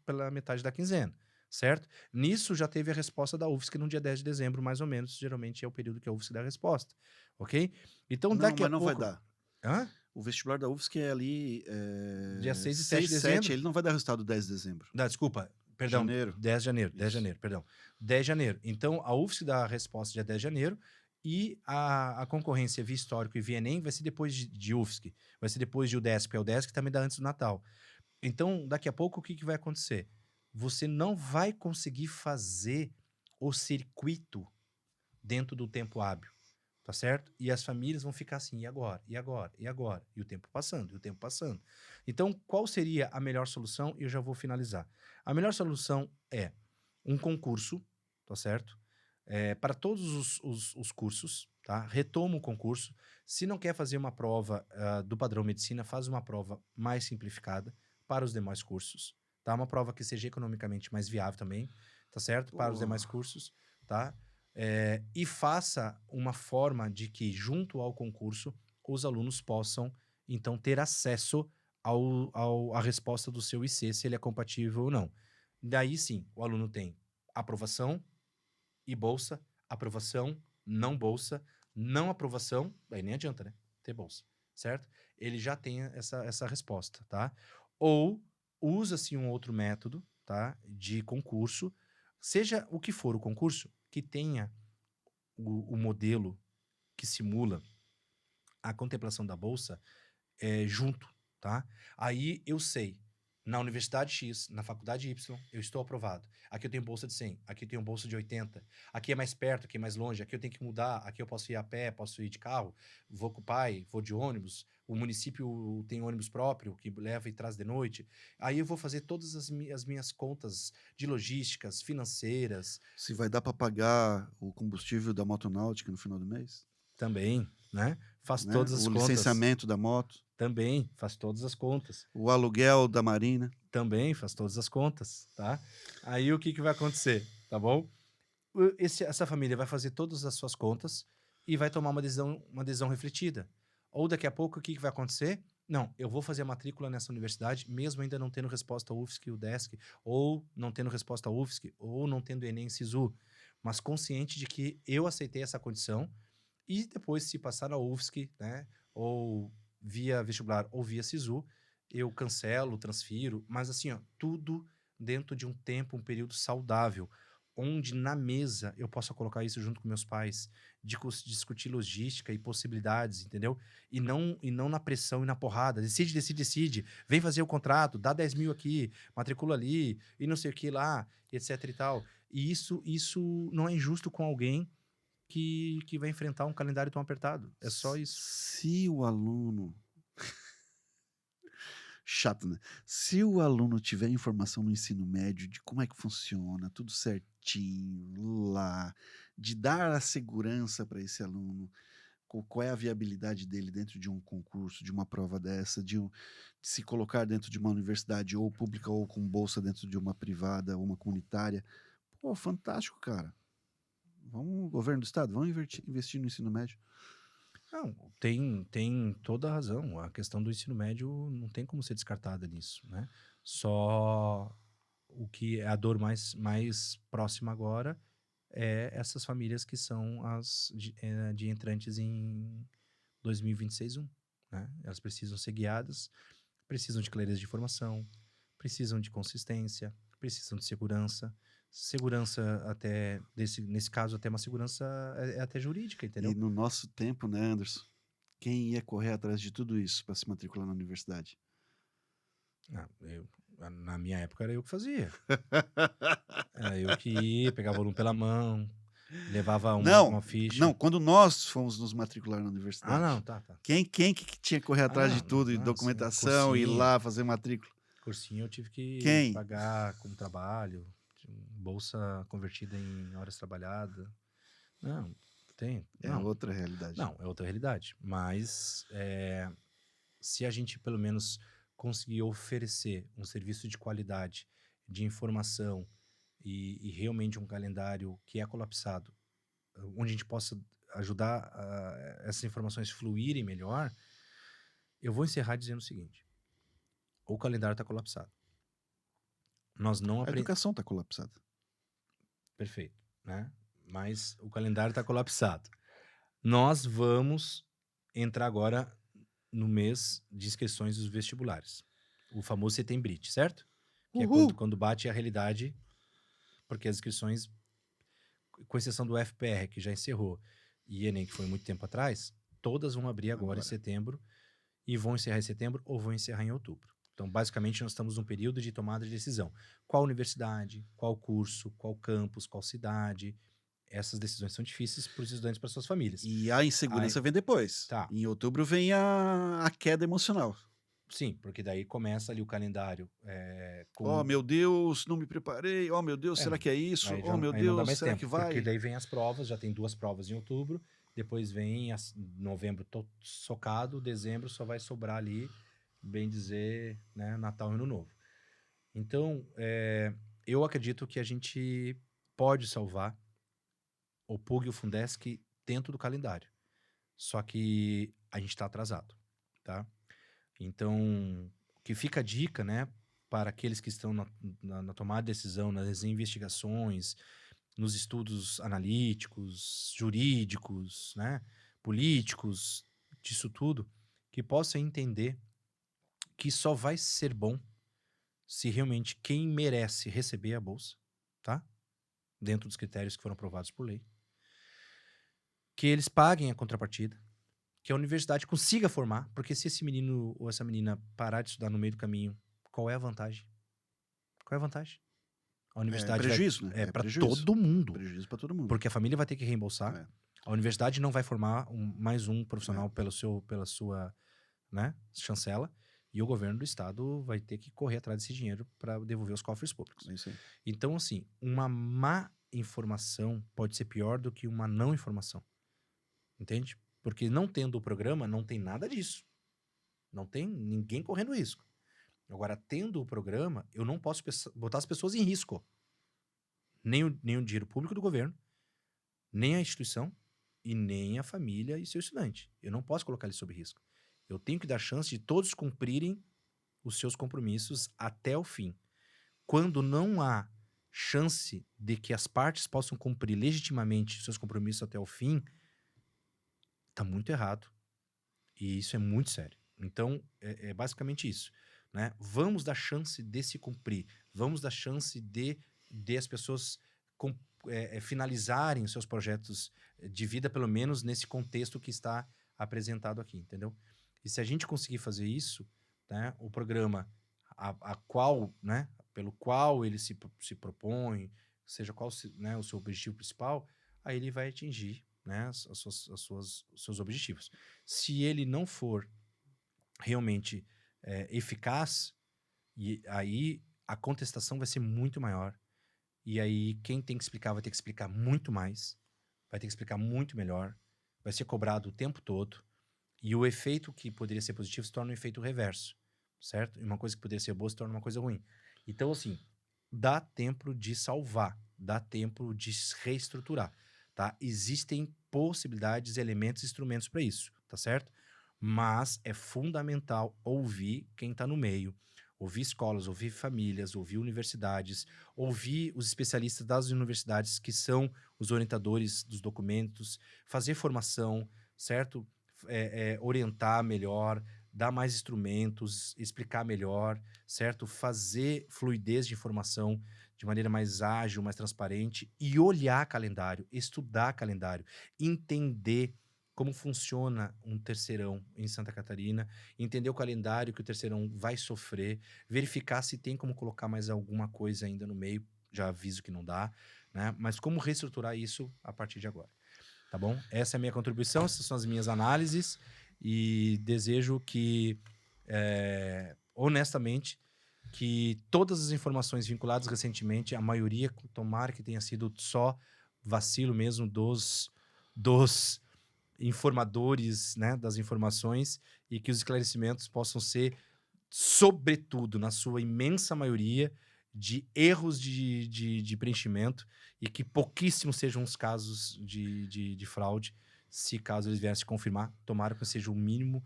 pela metade da quinzena. Certo? Nisso já teve a resposta da UFSC no dia 10 de dezembro, mais ou menos. Geralmente é o período que a UFSC dá a resposta. Ok? Então, daqui a pouco... Mas não vai dar. Hã? O vestibular da UFSC é ali... Dia 6 e 7 de 7, dezembro. ele não vai dar resultado 10 de dezembro. Não, desculpa, perdão. Janeiro. 10 de janeiro, 10 de Isso. janeiro, perdão. 10 de janeiro. Então, a UFSC dá a resposta dia 10 de janeiro e a concorrência via histórico e via Enem vai ser depois de UFSC. Vai ser depois de UDESC, porque a UDESC também dá antes do Natal. Então, daqui a pouco, o que vai acontecer? Você não vai conseguir fazer o circuito dentro do tempo hábil, tá certo? E as famílias vão ficar assim, e agora? E agora? E agora? E o tempo passando, e o tempo passando. Então, qual seria a melhor solução? E eu já vou finalizar. A melhor solução é um concurso, tá certo? Para todos os cursos, tá? Retoma o concurso. Se não quer fazer uma prova do padrão medicina, faz uma prova mais simplificada para os demais cursos, tá? Uma prova que seja economicamente mais viável também, tá certo? Para os demais cursos, tá? E faça uma forma de que, junto ao concurso, os alunos possam, então, ter acesso à resposta do seu IC, se ele é compatível ou não. Daí, sim, o aluno tem aprovação e bolsa, aprovação, não bolsa, não aprovação, aí nem adianta, né? Ter bolsa, certo? Ele já tem essa resposta, tá? Ou usa-se um outro método, tá? De concurso, seja o que for o concurso, que tenha o modelo que simula a contemplação da bolsa junto, tá? Aí eu sei, na Universidade X, na Faculdade Y, eu estou aprovado. Aqui eu tenho bolsa de 100, aqui eu tenho bolsa de 80, aqui é mais perto, aqui é mais longe, aqui eu tenho que mudar, aqui eu posso ir a pé, posso ir de carro, vou com o pai, vou de ônibus, o município tem ônibus próprio que leva e traz de noite. Aí eu vou fazer todas as minhas contas de logísticas, financeiras. Se vai dar para pagar o combustível da motonáutica no final do mês? Também, né? Faz Né? todas as O contas. licenciamento da moto, Também, faz todas as contas. o aluguel da marina. Também faz todas as contas, tá? Aí o que vai acontecer, tá bom? Essa família vai fazer todas as suas contas e vai tomar uma decisão refletida. Ou daqui a pouco, o que vai acontecer? Não, eu vou fazer a matrícula nessa universidade, mesmo ainda não tendo resposta ao UFSC e UDESC, ou não tendo resposta ao UFSC, ou não tendo Enem e SISU, mas consciente de que eu aceitei essa condição e depois, se passar na UFSC, né, ou via vestibular ou via SISU, eu cancelo, transfiro, mas assim, ó, tudo dentro de um tempo, um período saudável, onde na mesa eu possa colocar isso junto com meus pais, discutir logística e possibilidades, entendeu? E não na pressão e na porrada. Decide. Vem fazer o contrato, dá 10 mil aqui, matricula ali, e não sei o que lá, etc e tal. E isso não é injusto com alguém que vai enfrentar um calendário tão apertado. É só isso. Se o aluno... Chato, né? Se o aluno tiver informação no ensino médio de como é que funciona, tudo certinho, lá, de dar a segurança para esse aluno, qual é a viabilidade dele dentro de um concurso, de uma prova dessa, de se colocar dentro de uma universidade ou pública ou com bolsa dentro de uma privada ou uma comunitária. Pô, fantástico, cara. Vamos, governo do estado, vamos investir no ensino médio. Não, tem toda a razão. A questão do ensino médio não tem como ser descartada nisso, né? Só o que é a dor mais próxima agora é essas famílias que são as de entrantes em 2026-1, né? Elas precisam ser guiadas, precisam de clareza de informação, precisam de consistência, precisam de segurança. Segurança até, nesse caso, até uma segurança até jurídica, entendeu? E no nosso tempo, né, Anderson? Quem ia correr atrás de tudo isso para se matricular na universidade? Na minha época era eu que fazia. Era eu que ia, pegava o aluno pela mão, levava uma ficha. Não, quando nós fomos nos matricular na universidade. Ah, não, tá. Quem que tinha que correr atrás de tudo, e sim, documentação, ir lá fazer matrícula? Cursinho eu tive que Quem? pagar com trabalho, bolsa convertida em horas trabalhadas. Não, tem. É outra realidade. Não, é outra realidade. Mas se a gente pelo menos conseguir oferecer um serviço de qualidade, de informação e realmente um calendário que é colapsado, onde a gente possa ajudar essas informações fluírem melhor, eu vou encerrar dizendo o seguinte: o calendário está colapsado. Nós não A educação está colapsada. Perfeito, né? Mas o calendário está colapsado. Nós vamos entrar agora no mês de inscrições dos vestibulares. O famoso Setembrite, certo? Que é Uhul. quando bate a realidade, porque as inscrições, com exceção do FPR, que já encerrou, e Enem, que foi muito tempo atrás, todas vão abrir agora em setembro, e vão encerrar em setembro ou vão encerrar em outubro. Então, basicamente, nós estamos num período de tomada de decisão. Qual universidade, qual curso, qual campus, qual cidade. Essas decisões são difíceis para os estudantes e para suas famílias. E a insegurança vem depois. Tá. Em outubro vem a queda emocional. Sim, porque daí começa ali o calendário com... Oh, meu Deus, não me preparei. Oh, meu Deus, será que é isso? aí Oh, meu aí não dá Deus, mais será tempo, que vai? porque daí vem as provas, já tem 2 provas em outubro, depois vem novembro socado, dezembro só vai sobrar ali, bem dizer, né, Natal e Ano Novo. Então, eu acredito que a gente pode salvar o PUG e o Fundesc dentro do calendário. Só que a gente está atrasado, tá? Então, que fica a dica, né, para aqueles que estão na tomada de decisão, nas investigações, nos estudos analíticos, jurídicos, né, políticos, disso tudo, que possam entender que só vai ser bom se realmente quem merece receber a bolsa, tá? Dentro dos critérios que foram aprovados por lei, que eles paguem a contrapartida, que a universidade consiga formar, porque se esse menino ou essa menina parar de estudar no meio do caminho, qual é a vantagem? Qual é a vantagem? A universidade prejuízo, vai, né? para prejuízo. todo mundo. Prejuízo para todo mundo. Porque a família vai ter que reembolsar. A universidade não vai formar mais um profissional pela sua, né, chancela. E o governo do estado vai ter que correr atrás desse dinheiro para devolver os cofres públicos. É isso aí. Então, assim, uma má informação pode ser pior do que uma não informação. Entende? Porque não tendo o programa, não tem nada disso. Não tem ninguém correndo risco. Agora, tendo o programa, eu não posso botar as pessoas em risco. Nem o dinheiro público do governo, nem a instituição e nem a família e seu estudante. Eu não posso colocar eles sob risco. Eu tenho que dar chance de todos cumprirem os seus compromissos até o fim. Quando não há chance de que as partes possam cumprir legitimamente os seus compromissos até o fim, tá muito errado. E isso é muito sério. Então, é basicamente isso, né? Vamos dar chance de se cumprir. Vamos dar chance de as pessoas finalizarem os seus projetos de vida, pelo menos nesse contexto que está apresentado aqui, entendeu? E se a gente conseguir fazer isso, né, o programa pelo qual ele se propõe, seja qual né, o seu objetivo principal, aí ele vai atingir, né, os seus objetivos. Se ele não for realmente eficaz, e aí a contestação vai ser muito maior. E aí quem tem que explicar vai ter que explicar muito mais, vai ter que explicar muito melhor, vai ser cobrado o tempo todo. E o efeito que poderia ser positivo se torna um efeito reverso, certo? E uma coisa que poderia ser boa se torna uma coisa ruim. Então, assim, dá tempo de salvar, dá tempo de reestruturar, tá? Existem possibilidades, elementos, instrumentos para isso, tá certo? Mas é fundamental ouvir quem está no meio, ouvir escolas, ouvir famílias, ouvir universidades, ouvir os especialistas das universidades que são os orientadores dos documentos, fazer formação, certo? Orientar melhor, dar mais instrumentos, explicar melhor, certo? Fazer fluidez de informação de maneira mais ágil, mais transparente e olhar calendário, estudar calendário, entender como funciona um terceirão em Santa Catarina, entender o calendário que o terceirão vai sofrer, verificar se tem como colocar mais alguma coisa ainda no meio, já aviso que não dá, né? Mas como reestruturar isso a partir de agora. Tá bom? Essa é a minha contribuição, essas são as minhas análises e desejo que, honestamente, que todas as informações vinculadas recentemente, a maioria, tomara que tenha sido só vacilo mesmo dos informadores, né, das informações, e que os esclarecimentos possam ser, sobretudo, na sua imensa maioria, de erros de preenchimento e que pouquíssimos sejam os casos de fraude, se caso eles viessem se confirmar, tomara que seja o mínimo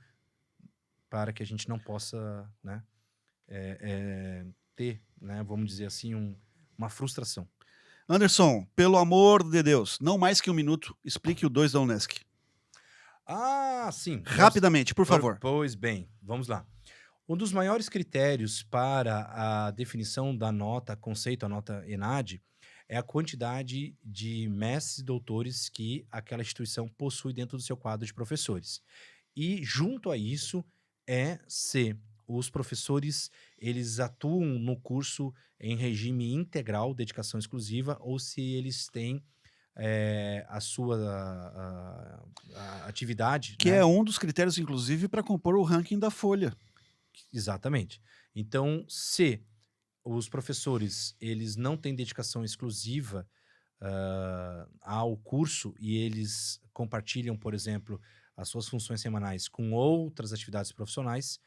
para que a gente não possa, né, ter, né, vamos dizer assim, uma frustração. Anderson, pelo amor de Deus, não mais que um minuto, explique o 2 da Unesc. Ah, sim. Rapidamente, por favor. Pois bem, vamos lá. Um dos maiores critérios para a definição da nota conceito, a nota ENAD, é a quantidade de mestres e doutores que aquela instituição possui dentro do seu quadro de professores. E junto a isso é se os professores eles atuam no curso em regime integral, dedicação exclusiva, ou se eles têm a sua a atividade, Que né? é um dos critérios, inclusive, para compor o ranking da Folha. Exatamente. Então, se os professores eles não têm dedicação exclusiva ao curso e eles compartilham, por exemplo, as suas funções semanais com outras atividades profissionais,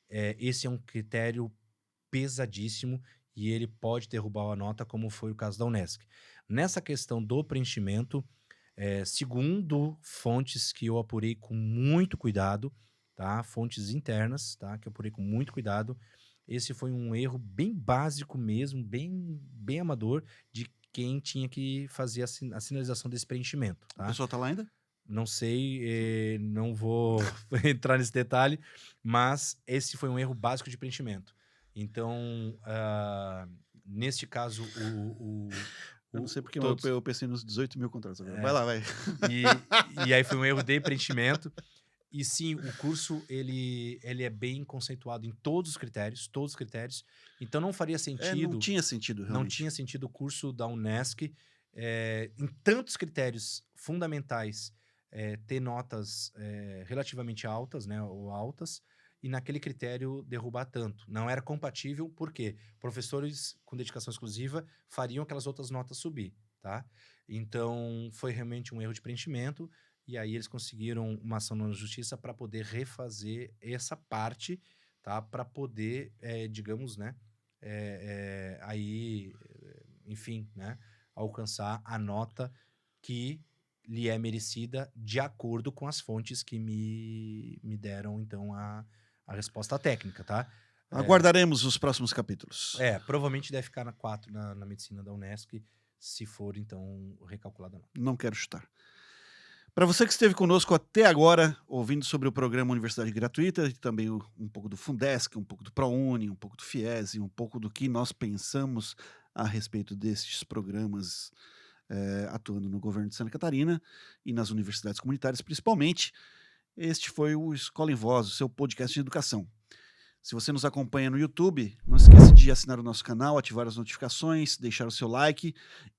esse é um critério pesadíssimo e ele pode derrubar a nota, como foi o caso da Unesc. Nessa questão do preenchimento, segundo fontes que eu apurei com muito cuidado, tá? Fontes internas, tá? Que eu apurei com muito cuidado, esse foi um erro bem básico mesmo, bem amador, de quem tinha que fazer a sinalização desse preenchimento, A tá? pessoa tá lá ainda? Não sei, não vou entrar nesse detalhe, mas esse foi um erro básico de preenchimento. Então, neste caso, Eu não sei porque todos- eu pensei nos 18 mil contratos agora. É. Vai lá, vai. e aí foi um erro de preenchimento. E sim, o curso ele é bem conceituado em todos os critérios. Então não faria sentido. Não tinha sentido, realmente. Não tinha sentido o curso da Unesc, em tantos critérios fundamentais, ter notas relativamente altas, né, ou altas, e naquele critério derrubar tanto. Não era compatível, porque professores com dedicação exclusiva fariam aquelas outras notas subir, tá? Então, foi realmente um erro de preenchimento, e aí eles conseguiram uma ação na justiça para poder refazer essa parte, tá? Para poder, digamos, né, aí, enfim, né, alcançar a nota que lhe é merecida de acordo com as fontes que me deram, então, a resposta técnica, tá? Aguardaremos os próximos capítulos. Provavelmente deve ficar na 4 na medicina da Unesc, se for, então, recalculada não. Não quero chutar. Para você que esteve conosco até agora, ouvindo sobre o programa Universidade Gratuita, e também um pouco do Fundesc, um pouco do ProUni, um pouco do FIES, e um pouco do que nós pensamos a respeito desses programas atuando no governo de Santa Catarina e nas universidades comunitárias, principalmente, este foi o Escola em Voz, o seu podcast de educação. Se você nos acompanha no YouTube, não esqueça de assinar o nosso canal, ativar as notificações, deixar o seu like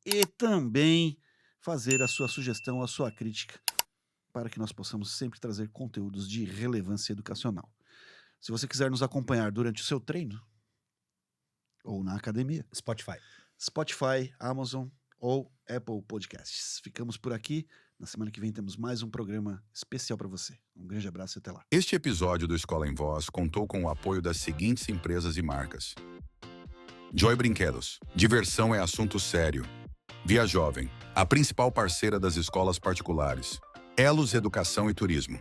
e também fazer a sua sugestão, a sua crítica, para que nós possamos sempre trazer conteúdos de relevância educacional. Se você quiser nos acompanhar durante o seu treino ou na academia, Spotify, Amazon ou Apple Podcasts. Ficamos por aqui. Na semana que vem temos mais um programa especial para você. Um grande abraço e até lá. Este episódio do Escola em Voz contou com o apoio das seguintes empresas e marcas: Joy Brinquedos. Diversão é assunto sério. Via Jovem, a principal parceira das escolas particulares. Elos Educação e Turismo.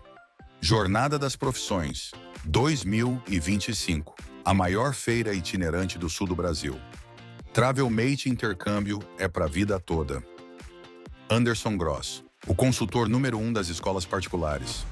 Jornada das Profissões 2025, a maior feira itinerante do sul do Brasil. Travelmate Intercâmbio é para a vida toda. Anderson Gross, o consultor número 1 das escolas particulares.